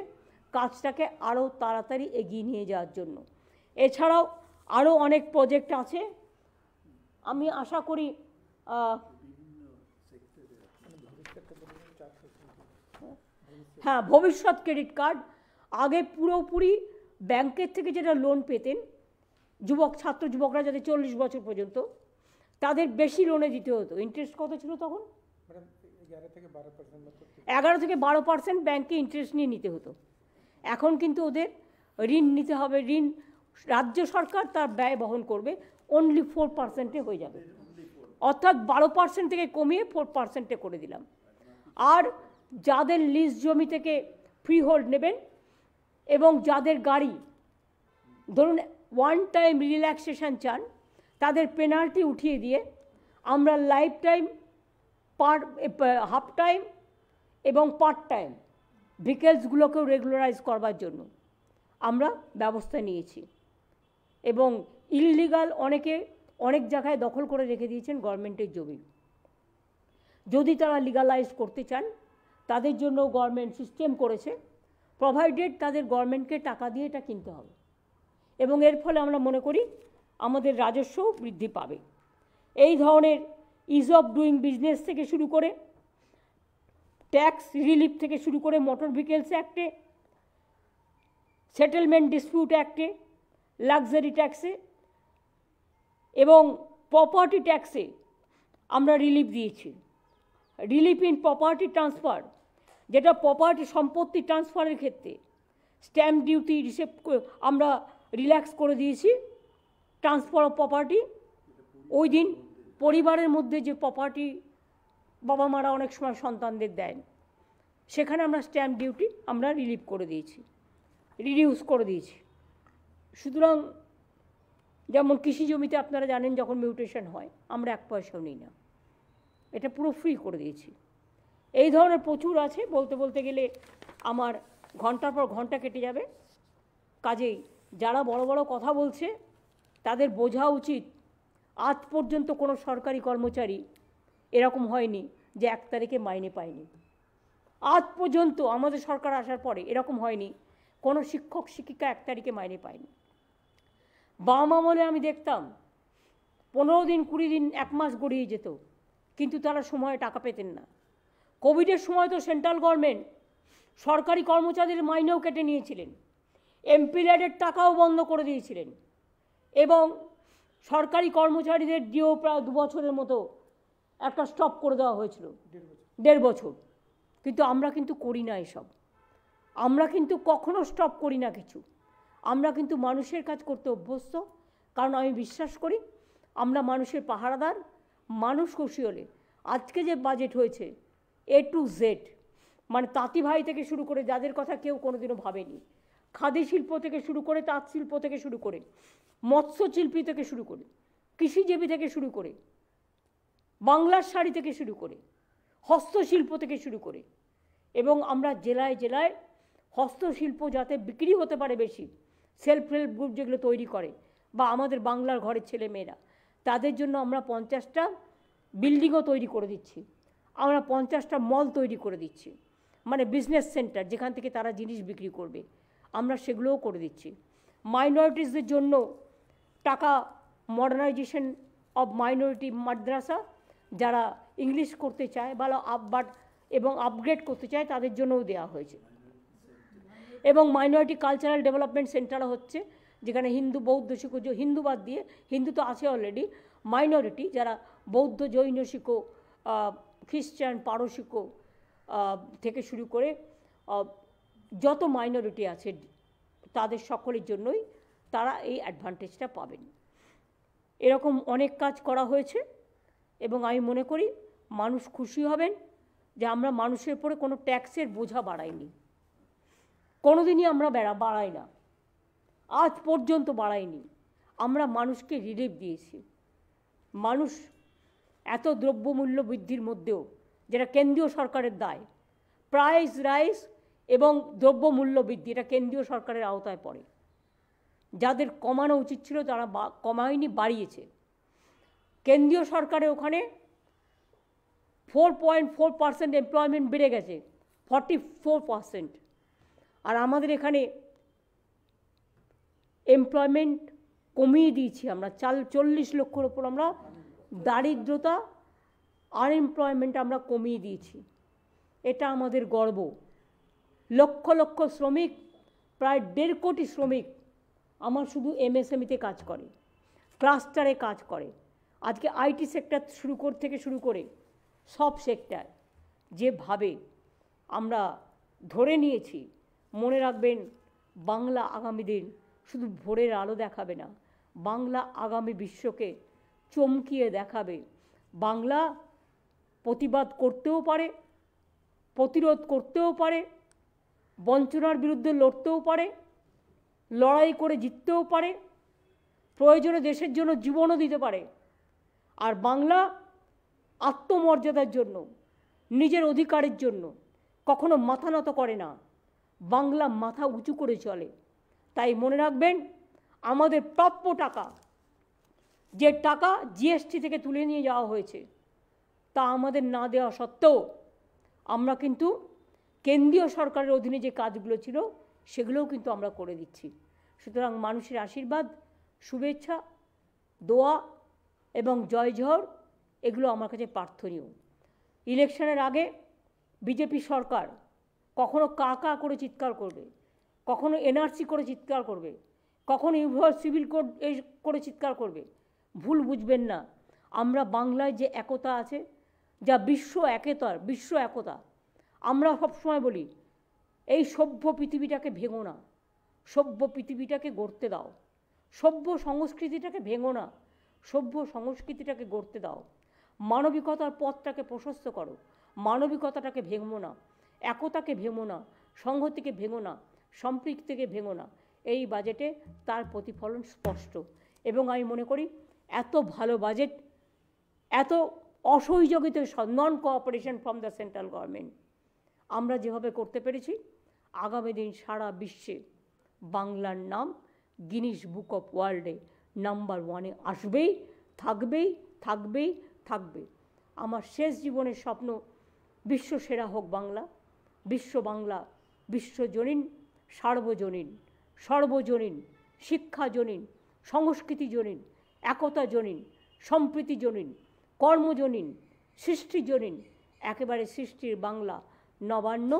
কাজটাকে আরও তাড়াতাড়ি এগিয়ে নিয়ে যাওয়ার জন্য। এছাড়াও আরও অনেক প্রজেক্ট আছে। আমি আশা করি হ্যাঁ, ভবিষ্যৎ ক্রেডিট কার্ড আগে পুরোপুরি ব্যাংকের থেকে যেটা লোন পেতেন ছাত্র যুবকরা যাদের 40 বছর পর্যন্ত, তাদের বেশি লোনে দিতে হতো। ইন্টারেস্ট কত ছিল তখন? 11-12% ব্যাংকে ইন্টারেস্ট নিয়ে নিতে হতো। এখন কিন্তু ওদের ঋণ নিতে হবে, ঋণ রাজ্য সরকার তার ব্যয় বহন করবে, অনলি 4%-এ হয়ে যাবে। অর্থাৎ 12% থেকে কমিয়ে 4%-এ করে দিলাম। আর যাদের লিজ জমি থেকে ফ্রি হোল্ড নেবেন এবং যাদের গাড়ি ধরুন ওয়ান টাইম রিল্যাক্সেশন চান, তাদের পেনাল্টি উঠিয়ে দিয়ে আমরা লাইফ টাইম, হাফ টাইম এবং পার্ট টাইম ভেহিকেলসগুলোকেও রেগুলারাইজ করবার জন্য আমরা ব্যবস্থা নিয়েছি। এবং ইললিগাল অনেক জায়গায় দখল করে রেখে দিয়েছেন গভর্নমেন্টের জমি। যদি তারা লিগালাইজ করতে চান তাদের জন্য গভর্নমেন্ট সিস্টেম করেছে, প্রোভাইডেড তাদের গভর্নমেন্টকে টাকা দিয়ে এটা কিনতে হবে। এবং এর ফলে আমরা মনে করি আমাদের রাজস্বও বৃদ্ধি পাবে। এই ধরনের ইজ অফ ডুইং বিজনেস থেকে শুরু করে, ট্যাক্স রিলিফ থেকে শুরু করে, মোটর ভেহিকেলস অ্যাক্টে, সেটেলমেন্ট ডিসপিউট অ্যাক্টে, লাক্সারি ট্যাক্সে এবং প্রপার্টি ট্যাক্সে আমরা রিলিফ দিয়েছি। রিলিফ ইন প্রপার্টি ট্রান্সফার, যেটা প্রপার্টি সম্পত্তি ট্রান্সফারের ক্ষেত্রে স্ট্যাম্প ডিউটি আমরা রিল্যাক্স করে দিয়েছি। ট্রান্সফার অফ প্রপার্টি, ওই দিন পরিবারের মধ্যে যে প্রপার্টি বাবা মারা অনেক সময় সন্তানদের দেন, সেখানে আমরা স্ট্যাম্প ডিউটি আমরা রিলিফ করে দিয়েছি, রিডিউস করে দিয়েছি। সুতরাং যেমন কৃষি জমিতে আপনারা জানেন যখন মিউটেশন হয় আমরা 1 পয়সাও নিই না, এটা পুরো ফ্রি করে দিয়েছি। এই ধরনের প্রচুর আছে, বলতে বলতে গেলে আমার ঘন্টার পর ঘন্টা কেটে যাবে। কাজেই যারা বড় বড় কথা বলছে তাদের বোঝা উচিত আজ পর্যন্ত কোনো সরকারি কর্মচারী এরকম হয়নি যে 1 তারিখে মাইনে পায়নি। আজ পর্যন্ত আমাদের সরকার আসার পরে এরকম হয়নি কোনো শিক্ষক শিক্ষিকা 1 তারিখে মাইনে পায়নি। বাম আমলে আমি দেখতাম 15 দিন 20 দিন 1 মাস গড়িয়ে যেত, কিন্তু তারা সময়ে টাকা পেতেন না। কোভিডের সময় তো সেন্ট্রাল গভর্নমেন্ট সরকারি কর্মচারীদের মাইনেও কেটে নিয়েছিলেন, এমপিল্যাডের টাকাও বন্ধ করে দিয়েছিলেন এবং সরকারি কর্মচারীদের ডিও প্রায় 2 বছরের মতো একটা স্টপ করে দেওয়া হয়েছিল, 1.5 বছর। কিন্তু আমরা কিন্তু করি না এসব, আমরা কিন্তু কখনো স্টপ করি না কিছু। আমরা কিন্তু মানুষের কাজ করতে অভ্যস্ত, কারণ আমি বিশ্বাস করি আমরা মানুষের পাহারাদার। মানুষ খুশি হলে আজকে যে বাজেট হয়েছে A to Z, মানে তাঁতি ভাই থেকে শুরু করে যাদের কথা কেউ কোনোদিনও ভাবেনি, খাদি শিল্প থেকে শুরু করে, তাঁত শিল্প থেকে শুরু করে, মৎস্যশিল্পী থেকে শুরু করে, কৃষিজীবী থেকে শুরু করে, বাংলার শাড়ি থেকে শুরু করে, হস্তশিল্প থেকে শুরু করে, এবং আমরা জেলায় জেলায় হস্তশিল্প যাতে বিক্রি হতে পারে বেশি, সেলফ হেল্প গ্রুপ যেগুলো তৈরি করে বা আমাদের বাংলার ঘরের ছেলে মেয়েরা, তাদের জন্য আমরা 50টা বিল্ডিংও তৈরি করে দিচ্ছি, আমরা 50টা মল তৈরি করে দিচ্ছি, মানে বিজনেস সেন্টার যেখান থেকে তারা জিনিস বিক্রি করবে, আমরা সেগুলোও করে দিচ্ছি। মাইনরিটিসদের জন্য টাকা, মডার্নাইজেশন অব মাইনরিটি মাদ্রাসা, যারা ইংলিশ করতে চায় বা এবং আপগ্রেড করতে চায় তাদের জন্যও দেওয়া হয়েছে। এবং মাইনরিটি কালচারাল ডেভেলপমেন্ট সেন্টারও হচ্ছে, যেখানে হিন্দু বৌদ্ধ শিখো, হিন্দু বাদ দিয়ে, হিন্দু তো আছে অলরেডি, মাইনরিটি যারা বৌদ্ধ জৈন শিখো, খ্রিস্টান পারসিকো থেকে শুরু করে যত মাইনরিটি আছে তাদের সকলের জন্যই তারা এই অ্যাডভান্টেজটা পাবেন। এরকম অনেক কাজ করা হয়েছে এবং আমি মনে করি মানুষ খুশি হবেন যে আমরা মানুষের উপরে কোনো ট্যাক্সের বোঝা বাড়াইনি, কোনোদিনই আমরা বাড়াই না, আজ পর্যন্ত বাড়াইনি। আমরা মানুষকে রিলিফ দিয়েছি। মানুষ এত দ্রব্যমূল্য বৃদ্ধির মধ্যেও, যেটা কেন্দ্রীয় সরকারের দায়, প্রাইস রাইস এবং দ্রব্যমূল্য বৃদ্ধি, এটা কেন্দ্রীয় সরকারের আওতায় পড়ে। যাদের কমানো উচিত ছিল তারা কমায়নি, বাড়িয়েছে। কেন্দ্রীয় সরকারে ওখানে 4.4% এমপ্লয়মেন্ট বেড়ে গেছে, 44%। আর আমাদের এখানে এমপ্লয়মেন্ট কমিয়ে দিয়েছি আমরা, 40 লক্ষর ওপর আমরা দারিদ্রতা, আনএমপ্লয়মেন্ট আমরা কমিয়ে দিয়েছি। এটা আমাদের গর্ব। লক্ষ লক্ষ শ্রমিক, প্রায় 1.5 কোটি শ্রমিক আমার শুধু এমএসএমইতে কাজ করে, ক্লাস্টারে কাজ করে। আজকে আইটি সেক্টর থেকে শুরু করে সব সেক্টর যেভাবে আমরা ধরে নিয়েছি, মনে রাখবেন বাংলা আগামী দিন শুধু ভোরের আলো দেখাবে না, বাংলা আগামী বিশ্বকে চমকিয়ে দেখাবে। বাংলা প্রতিবাদ করতেও পারে, প্রতিরোধ করতেও পারে, বঞ্চনার বিরুদ্ধে লড়তেও পারে, লড়াই করে জিততেও পারে, প্রয়োজনে দেশের জন্য জীবনও দিতে পারে। আর বাংলা আত্মমর্যাদার জন্য, নিজের অধিকারের জন্য কখনো মাথা নত করে না, বাংলা মাথা উঁচু করে চলে। তাই মনে রাখবেন, আমাদের প্রাপ্য টাকা, যে টাকা জিএসটি থেকে তুলে নিয়ে যাওয়া হয়েছে, তা আমাদের না দেওয়া সত্ত্বেও আমরা কিন্তু কেন্দ্রীয় সরকারের অধীনে যে কাজগুলো ছিল সেগুলোও কিন্তু আমরা করে দিচ্ছি। সুতরাং মানুষের আশীর্বাদ, শুভেচ্ছা, দোয়া এবং জয়ঝড় এগুলো আমার কাছে প্রার্থনীয়। ইলেকশনের আগে বিজেপি সরকার কখনো কা করে চিৎকার করবে, কখনো এনআরসি করে চিৎকার করবে, কখনো ইউনিভার্স সিভিল কোড করে চিৎকার করবে। ভুল বুঝবেন না, আমরা বাংলায় যে একতা আছে, যা বিশ্ব একতা, আমরা সবসময় বলি এই সভ্য পৃথিবীটাকে ভেঙো না, সভ্য পৃথিবীটাকে গড়তে দাও, সভ্য সংস্কৃতিটাকে ভেঙো না, সভ্য সংস্কৃতিটাকে গড়তে দাও, মানবিকতার পথটাকে প্রশস্ত করো, মানবিকতাটাকে ভেঙো না, একতাকে ভেঙো না, সংহতিকে ভেঙো না, সম্পৃক্তিকে ভেঙো না। এই বাজেটে তার প্রতিফলন স্পষ্ট। এবং আমি মনে করি এত ভালো বাজেট, এত অসহযোগিত non cooperation from the central government আমরা যেভাবে করতে পেরেছি, আগামী দিন সারা বিশ্বে বাংলার নাম গিনিস বুক অফ ওয়ার্ল্ডে নাম্বার 1-এ আসবেই, থাকবে। আমার শেষ জীবনের স্বপ্ন বিশ্ব সেরা হোক বাংলা, বাংলা বিশ্বজনীন, সর্বজনীন, শিক্ষাজনীন, সংস্কৃতিজনীন, একতাজনীন, সম্প্রীতিজনীন, কর্মজনীন, সৃষ্টিজনীন, একেবারে সৃষ্টির বাংলা নবান্ন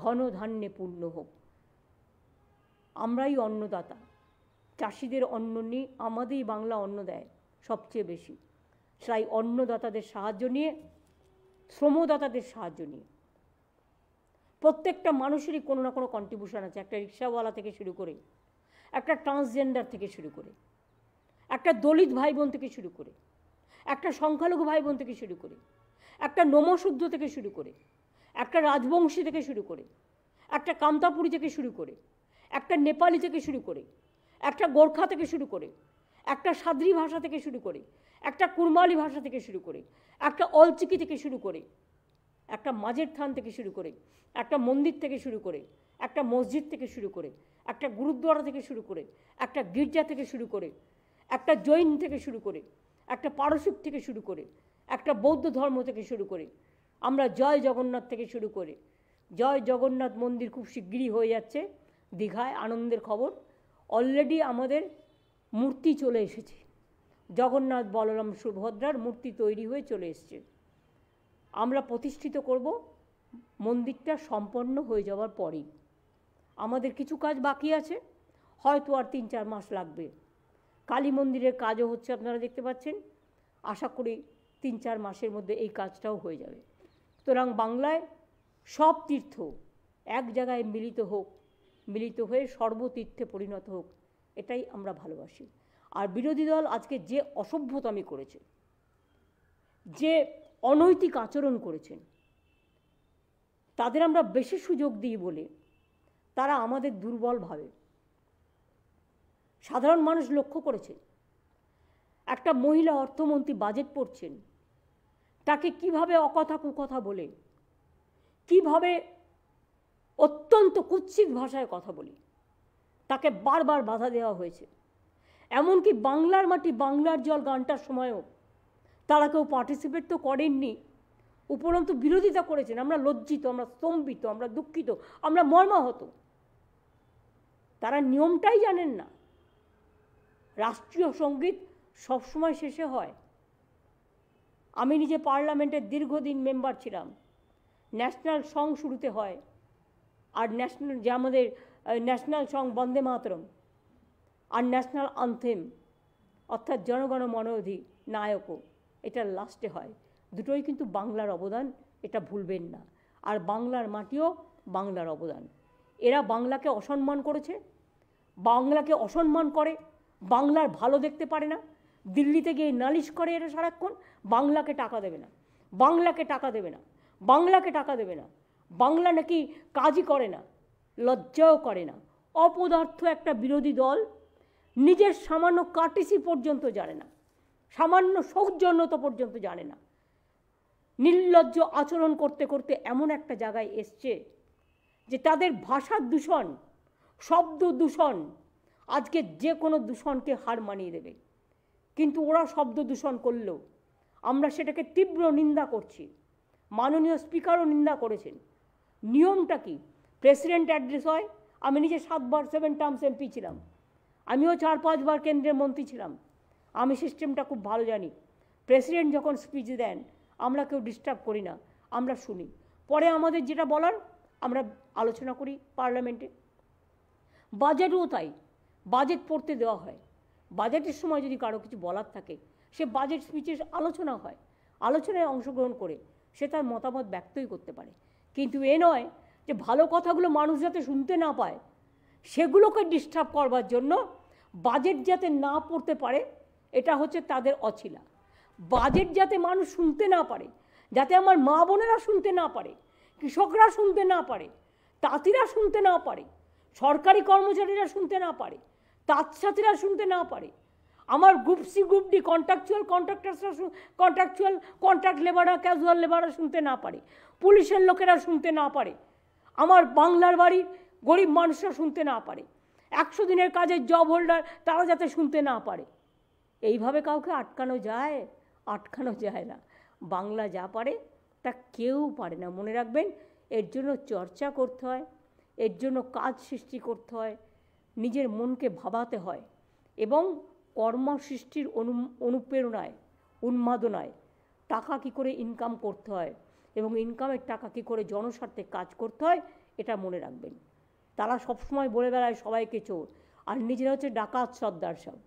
ধনধান্যে পূর্ণ হোক। আমরাই অন্নদাতা, চাষিদের অন্ন নিয়ে আমাদেরই বাংলা অন্ন দেয় সবচেয়ে বেশি। তাই অন্নদাতাদের সাহায্য নিয়ে, শ্রমদাতাদের সাহায্য নিয়ে প্রত্যেকটা মানুষেরই কোনো না কোনো কন্ট্রিবিউশন আছে। একটা রিক্সাওয়ালা থেকে শুরু করে, একটা ট্রান্সজেন্ডার থেকে শুরু করে, একটা দলিত ভাই বোন থেকে শুরু করে, একটা সংখ্যালঘু ভাই বোন থেকে শুরু করে, একটা নমশূদ্র থেকে শুরু করে, একটা রাজবংশী থেকে শুরু করে, একটা কামতাপুরী থেকে শুরু করে, একটা নেপালি থেকে শুরু করে, একটা গোর্খা থেকে শুরু করে, একটা সাদ্রি ভাষা থেকে শুরু করে, একটা কুরমালি ভাষা থেকে শুরু করে, একটা অলচিকি থেকে শুরু করে, একটা মাঝের থান থেকে শুরু করে, একটা মন্দির থেকে শুরু করে, একটা মসজিদ থেকে শুরু করে, একটা গুরুদ্বারা থেকে শুরু করে, একটা গির্জা থেকে শুরু করে, একটা জৈন থেকে শুরু করে, একটা পারসিক থেকে শুরু করে, একটা বৌদ্ধ ধর্ম থেকে শুরু করে, আমরা জয় জগন্নাথ থেকে শুরু করে, জয় জগন্নাথ মন্দির খুব শিগগিরই হয়ে যাচ্ছে দীঘায়, আনন্দের খবর। অলরেডি আমাদের মূর্তি চলে এসেছে, জগন্নাথ বলরাম সুভদ্রার মূর্তি তৈরি হয়ে চলে এসছে। আমরা প্রতিষ্ঠিত করব মন্দিরটা সম্পন্ন হয়ে যাওয়ার পরেই। আমাদের কিছু কাজ বাকি আছে, হয়তো আর 3-4 মাস লাগবে। কালী মন্দিরের কাজও হচ্ছে, আপনারা দেখতে পাচ্ছেন। আশা করি 3-4 মাসের মধ্যে এই কাজটাও হয়ে যাবে। সুতরাং বাংলায় সব তীর্থ এক জায়গায় মিলিত হয়ে সর্বতীর্থে পরিণত হোক, এটাই আমরা ভালোবাসি। আর বিরোধী দল আজকে যে অসভ্যতামি করেছে, যে অনৈতিক আচরণ করেছেন, তাদের আমরা বেশি সুযোগ দিই বলে তারা আমাদের দুর্বল ভাবে। সাধারণ মানুষ লক্ষ্য করেছে, একটা মহিলা অর্থমন্ত্রী বাজেট পড়ছেন, তাকে কিভাবে অকথা কুকথা বলে, কিভাবে অত্যন্ত কুৎসিত ভাষায় কথা বলি, তাকে বারবার বাধা দেওয়া হয়েছে। এমনকি বাংলার মাটি বাংলার জল গানটার সময়ও তারা কেউ পার্টিসিপেট তো করেননি, উপরন্তু বিরোধিতা করেছেন। আমরা লজ্জিত, আমরা স্তম্ভিত, আমরা দুঃখিত, আমরা মর্মাহত। তারা নিয়মটাই জানেন না। রাষ্ট্রীয় সঙ্গীত সবসময় শেষে হয়। আমি নিজে পার্লামেন্টের দীর্ঘদিন মেম্বার ছিলাম। ন্যাশনাল সং শুরুতে হয়, আর ন্যাশনাল যে আমাদের ন্যাশনাল সং বন্দে মাতরম, আর ন্যাশনাল আনথেম অর্থাৎ জনগণ মন অধিনায়কও, এটা লাস্টে হয়। দুটোই কিন্তু বাংলার অবদান, এটা ভুলবেন না। আর বাংলার মাটিও বাংলার অবদান। এরা বাংলাকে অসম্মান করেছে, বাংলাকে অসম্মান করে, বাংলার ভালো দেখতে পারে না। দিল্লিতে গিয়ে নালিশ করে এরা সারাক্ষণ, বাংলাকে টাকা দেবে না, বাংলাকে টাকা দেবে না, বাংলাকে টাকা দেবে না। বাংলা নাকি কাজই করে না, লজ্জাও করে না। অপদার্থ একটা বিরোধী দল নিজের সামান্য কাটিসি পর্যন্ত জানে না, সামান্য সৌজন্যতা পর্যন্ত জানে না। নির্লজ্জ আচরণ করতে করতে এমন একটা জায়গায় এসছে যে তাদের ভাষার দূষণ, শব্দ দূষণ আজকে যে কোনো দূষণকে হার মানিয়ে দেবে। কিন্তু ওরা শব্দ দূষণ করলেও আমরা সেটাকে তীব্র নিন্দা করছি। মাননীয় স্পিকারও নিন্দা করেছেন। নিয়মটা কি? প্রেসিডেন্ট অ্যাড্রেস হয়। আমি নিজে 7 বার 7 টার্মস এমপি ছিলাম, আমিও 4-5 বার কেন্দ্রের মন্ত্রী ছিলাম। আমি সিস্টেমটা খুব ভালো জানি। প্রেসিডেন্ট যখন স্পিচ দেন আমরা কেউ ডিস্টার্ব করি না, আমরা শুনি। পরে আমাদের যেটা বলার আমরা আলোচনা করি পার্লামেন্টে। বাজেটও তাই, বাজেট পড়তে দেওয়া হয়। বাজেটের সময় যদি কারো কিছু বলার থাকে, সে বাজেট স্পিচের আলোচনা হয়, আলোচনায় অংশগ্রহণ করে সে তার মতামত ব্যক্তই করতে পারে। কিন্তু এ নয় যে ভালো কথাগুলো মানুষ যাতে শুনতে না পায় সেগুলোকে ডিস্টার্ব করবার জন্য বাজেট যাতে না পড়তে পারে, এটা হচ্ছে তাদের অছিলা। বাজেট যাতে মানুষ শুনতে না পারে, যাতে আমার মা বোনেরা শুনতে না পারে, কৃষকরা শুনতে না পারে, তাঁতিরা শুনতে না পারে, সরকারি কর্মচারীরা শুনতে না পারে, তাঁতসাথীরা শুনতে না পারে, আমার group C group D contract লেবাররা, ক্যাজুয়াল লেবাররা শুনতে না পারে, পুলিশের লোকেরা শুনতে না পারে, আমার বাংলার বাড়ির গরিব মানুষরা শুনতে না পারে, 100 দিনের কাজের জব হোল্ডার তারা যাতে শুনতে না পারে। এইভাবে কাউকে আটকানো যায়? আটকানো যায় না। বাংলা যা পারে তা কেউ পারে না। মনে রাখবেন, এর জন্য চর্চা করতে হয়, এর জন্য কাজ সৃষ্টি করতে হয়, নিজের মনকে ভাবাতে হয়, এবং কর্মসৃষ্টির অনুপ্রেরণায়, উন্মাদনায় টাকা কী করে ইনকাম করতে হয় এবং ইনকামের টাকা কী করে জনস্বার্থে কাজ করতে হয়, এটা মনে রাখবেন। তারা সবসময় বলে বেড়ায় সবাইকে চোর, আর নিজেরা হচ্ছে ডাকাত সর্দার সব।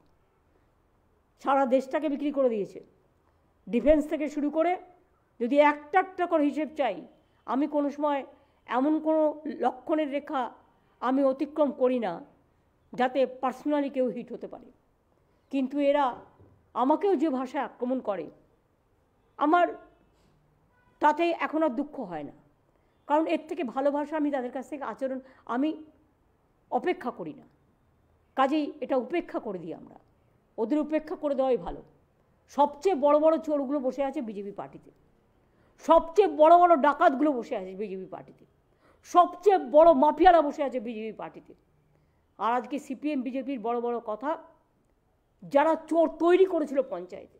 সারা দেশটাকে বিক্রি করে দিয়েছে। ডিফেন্স থেকে শুরু করে যদি একটা একটা করে হিসেব চাই, আমি কোনো সময় এমন কোনো লক্ষণের রেখা আমি অতিক্রম করি না যাতে পার্সোনালি কেউ হিট হতে পারে। কিন্তু এরা আমাকেও যে ভাষায় আক্রমণ করে, আমার তাতে এখন আর দুঃখ হয় না, কারণ এর থেকে ভালো ভাষা আমি তাদের কাছ থেকে আচরণ আমি অপেক্ষা করি না। কাজেই এটা উপেক্ষা করে দিই আমরা, ওদের উপেক্ষা করে দেওয়াই ভালো। সবচেয়ে বড় বড় চোরগুলো বসে আছে বিজেপি পার্টিতে, সবচেয়ে বড় বড় ডাকাতগুলো বসে আছে বিজেপি পার্টিতে, সবচেয়ে বড় মাফিয়ারা বসে আছে বিজেপি পার্টিতে। আর আজকে সিপিএম বিজেপির বড় বড় কথা, যারা চোর তৈরি করেছিল পঞ্চায়েতে।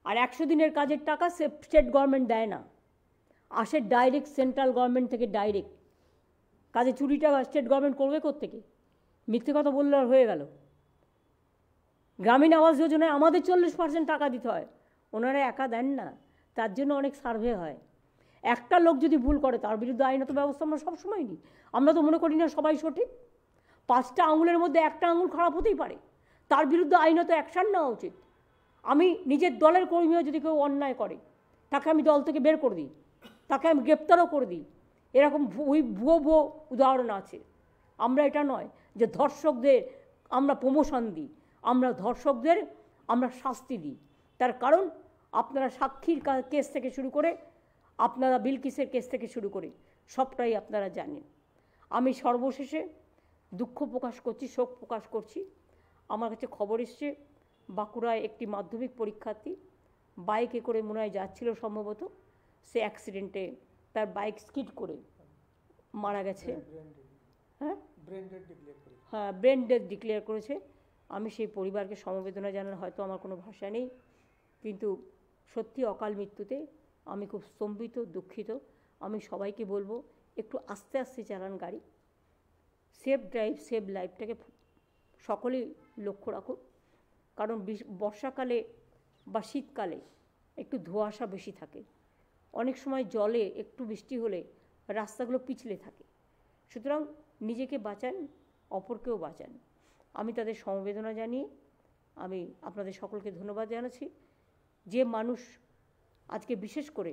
আর 100 দিনের কাজের টাকা স্টেট গভর্নমেন্ট দেয় না, আসে ডাইরেক্ট সেন্ট্রাল গভর্নমেন্ট থেকে ডাইরেক্ট। কাজে চুরিটা স্টেট গভর্নমেন্ট করবে কোত্থেকে? মিথ্যে কথা বললে আর হয়ে গেল। গ্রামীণ আবাস যোজনায় আমাদের 40% টাকা দিতে হয়, ওনারা একা দেন না, তার জন্য অনেক সার্ভে হয়। একটা লোক যদি ভুল করে তার বিরুদ্ধে আইনত ব্যবস্থা আমরা সবসময় নিই। আমরা তো মনে করি না সবাই সঠিক। 5টা আঙুলের মধ্যে একটা আঙুল খারাপ হতেই পারে, তার বিরুদ্ধে আইনত অ্যাকশান নেওয়া উচিত। আমি নিজের দলের কর্মীও যদি কেউ অন্যায় করে তাকে আমি দল থেকে বের করে দিই, তাকে আমি গ্রেপ্তারও করে দিই। এরকম ভুয়ো উদাহরণ আছে। আমরা এটা নয় যে ধর্ষকদের আমরা প্রমোশন দিই, আমরা ধর্ষকদের আমরা শাস্তি দিই। তার কারণ আপনারা সাক্ষীর কেস থেকে শুরু করে, আপনারা বিলকিসের কেস থেকে শুরু করে সবটাই আপনারা জানেন। আমি সর্বশেষে দুঃখ প্রকাশ করছি, শোক প্রকাশ করছি। আমার কাছে খবর এসছে বাঁকুড়ায় একটি মাধ্যমিক পরীক্ষার্থী বাইকে করে মনে হয় যাচ্ছিল সম্ভবত, সে অ্যাক্সিডেন্টে তার বাইক স্কিড করে মারা গেছে। হ্যাঁ, ব্রেন ডেথ ডিক্লেয়ার করেছে। আমি সেই পরিবারকে সমবেদনা জানার হয়তো আমার কোনো ভাষা নেই। কিন্তু সত্যি অকাল মৃত্যুতে আমি খুব স্তম্ভিত, দুঃখিত। আমি সবাইকে বলবো একটু আস্তে আস্তে চালান গাড়ি, সেফ ড্রাইভ সেভ লাইফটাকে সকলেই লক্ষ্য রাখুন। কারণ বর্ষাকালে বা শীতকালে একটু ধোঁয়াশা বেশি থাকে, অনেক সময় জলে একটু বৃষ্টি হলে রাস্তাগুলো পিছলে থাকে। সুতরাং নিজেকে বাঁচান, অপরকেও বাঁচান। আমি তাদের সমবেদনা জানিয়ে আমি আপনাদের সকলকে ধন্যবাদ জানাচ্ছি। যে মানুষ আজকে বিশেষ করে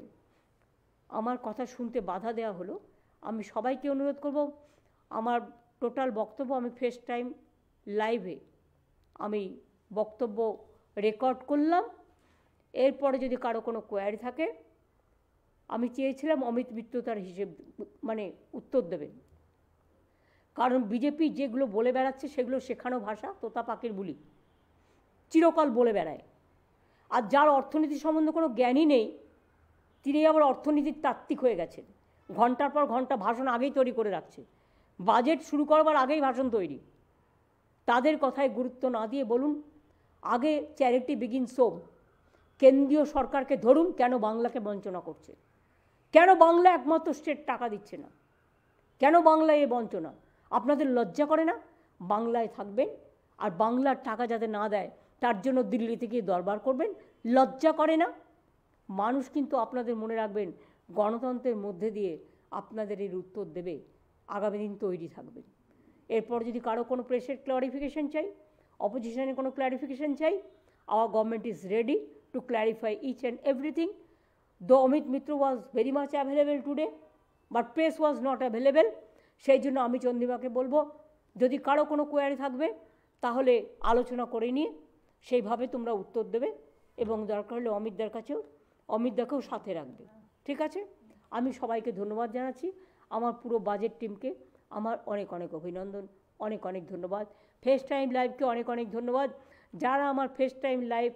আমার কথা শুনতে বাধা দেওয়া হলো, আমি সবাইকে অনুরোধ করব, আমার টোটাল বক্তব্য আমি ফেস টাইম লাইভে আমি বক্তব্য রেকর্ড করলাম। এরপরে যদি কারো কোনো কোয়ারি থাকে, আমি চেয়েছিলাম অমিত মিত্র তার হিসেব মানে উত্তর দেবেন। কারণ বিজেপি যেগুলো বলে বেড়াচ্ছে সেগুলো শেখানো ভাষা, তোতা পাখির বুলি, চিরকাল বলে বেড়ায়। আর যার অর্থনীতি সম্বন্ধে কোনো জ্ঞানই নেই, তিনি আবার অর্থনীতির তাত্ত্বিক হয়ে গেছেন। ঘন্টার পর ঘন্টা ভাষণ আগেই তৈরি করে রাখছে, বাজেট শুরু করবার আগেই ভাষণ তৈরি। তাদের কথায় গুরুত্ব না দিয়ে বলুন, আগে চ্যারিটি বিগিনস হোম। কেন্দ্রীয় সরকারকে ধরুন, কেন বাংলাকে বঞ্চনা করছে, কেন বাংলা একমাত্র স্টেট টাকা দিচ্ছে না, কেন বাংলায় এ বঞ্চনা? আপনাদের লজ্জা করে না? বাংলায় থাকবেন আর বাংলার টাকা যাতে না দেয় তার জন্য দিল্লিতে গিয়ে দরবার করবেন, লজ্জা করে না? মানুষ কিন্তু আপনাদের মনে রাখবেন, গণতন্ত্রের মধ্যে দিয়ে আপনাদের এর উত্তর দেবে, আগামী দিন তৈরি থাকবেন। এরপর যদি কারো কোনো প্রেসের ক্লারিফিকেশন চাই, অপোজিশনের কোনো ক্লারিফিকেশন চাই, our government is ready to clarify each and everything. Though Amit Mitra was very much available today, but press was not available. সেই জন্য আমি চন্দ্রিমাকে বলবো, যদি কারো কোনো কোয়ারি থাকবে তাহলে আলোচনা করে নিয়ে সেইভাবে তোমরা উত্তর দেবে, এবং দরকার হলে অমিতদাকেও সাথে রাখবে। ঠিক আছে? আমি সবাইকে ধন্যবাদ জানাচ্ছি। আমার পুরো বাজেট টিমকে আমার অনেক অনেক অভিনন্দন, অনেক অনেক ধন্যবাদ। ফেস টাইম লাইভকে অনেক অনেক ধন্যবাদ। যারা আমার ফেস টাইম লাইভ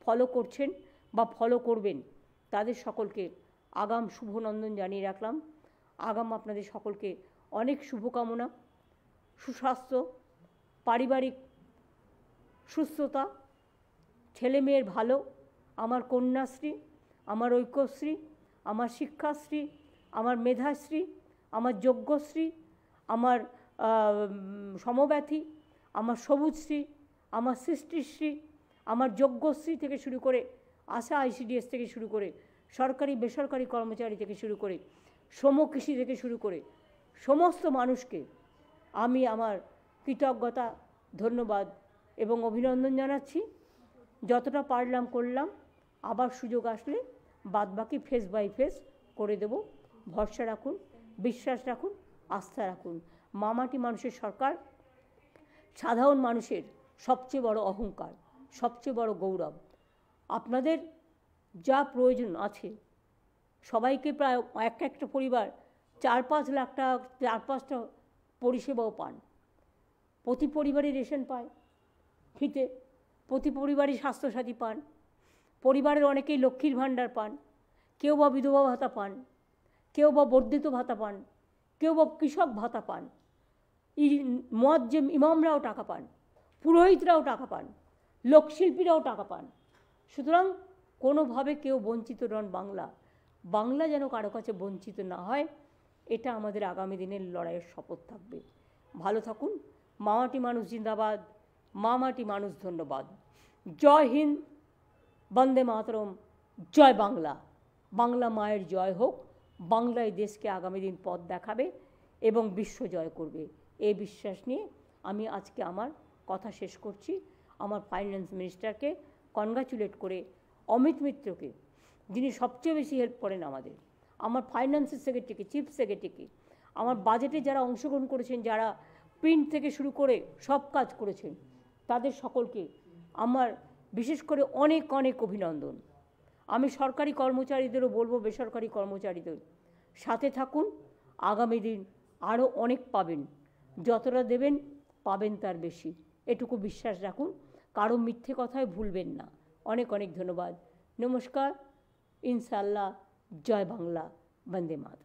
ফলো করছেন বা ফলো করবেন তাদের সকলকে আগাম শুভনন্দন জানিয়ে রাখলাম। আগাম আপনাদের সকলকে অনেক শুভকামনা, সুস্বাস্থ্য, পারিবারিক সুস্থতা, ছেলে মেয়ের ভালো, আমার কন্যাশ্রী, আমার ঐক্যশ্রী, আমার শিক্ষাশ্রী, আমার মেধাশ্রী, আমার যজ্ঞশ্রী, আমার সমব্যথী, আমার সবুজশ্রী, আমার সৃষ্টিশ্রী, আমার যজ্ঞশ্রী থেকে শুরু করে আশা আইসিডিএস থেকে শুরু করে সরকারি বেসরকারি কর্মচারী থেকে শুরু করে শ্রমকৃষি থেকে শুরু করে সমস্ত মানুষকে আমি আমার কৃতজ্ঞতা, ধন্যবাদ এবং অভিনন্দন জানাচ্ছি। যতটা পারলাম করলাম, আবার সুযোগ আসলে বাদবাকি ফেস বাই ফেস করে দেব। ভরসা রাখুন, বিশ্বাস রাখুন, আস্থা রাখুন। মামাটি মানুষের সরকার সাধারণ মানুষের সবচেয়ে বড় অহংকার, সবচেয়ে বড় গৌরব। আপনাদের যা প্রয়োজন আছে, সবাইকে প্রায় একটা পরিবার 4-5 লাখ টাকা 4-5টা পরিষেবাও পান। প্রতি পরিবারই রেশন পায় ফ্রিতে, প্রতি পরিবারই স্বাস্থ্যসাথী পান, পরিবারের অনেকেই লক্ষ্মীর ভাণ্ডার পান, কেউ বা বিধবা ভাতা পান, কেউ বা বর্ধিত ভাতা পান, কেউ বা কৃষক ভাতা পান, মুয়াজ্জিম ইমামরাও টাকা পান, পুরোহিতরাও টাকা পান, লোকশিল্পীরাও টাকা পান। সুতরাং কোনোভাবে কেউ বঞ্চিত নন। বাংলা যেন কারো কাছে বঞ্চিত না হয়, এটা আমাদের আগামী দিনের লড়াইয়ের শপথ থাকবে। ভালো থাকুন। মামাটি মানুষ জিন্দাবাদ, মামাটি মানুষ ধন্যবাদ। জয় হিন্দ, বন্দে মাতরম, জয় বাংলা। বাংলা মায়ের জয় হোক। বাংলায় দেশকে আগামী দিন পথ দেখাবে এবং বিশ্ব জয় করবে, এই বিশ্বাস নিয়ে আমি আজকে আমার কথা শেষ করছি। আমার ফাইন্যান্স মিনিস্টারকে কনগ্রাচুলেট করে, অমিত মিত্রকে যিনি সবচেয়ে বেশি হেল্প করেন আমাদের, আমার ফাইন্যান্সের সেক্রেটারিকে, চিফ সেক্রেটারিকে, আমার বাজেটে যারা অংশগ্রহণ করেছেন, যারা প্রিন্ট থেকে শুরু করে সব কাজ করেছেন, তাদের সকলকে আমার বিশেষ করে অনেক অনেক অভিনন্দন। আমি সরকারি কর্মচারীদেরও বলবো, বেসরকারি কর্মচারীদের সাথে থাকুন। আগামী দিন আরও অনেক পাবেন, যতটা দেবেন পাবেন তার বেশি, এটুকু বিশ্বাস রাখুন। কারো মিথ্যে কথায় ভুলবেন না। অনেক অনেক ধন্যবাদ। নমস্কার। ইনশাআল্লাহ। জয় বাংলা। বন্দে মাতরম।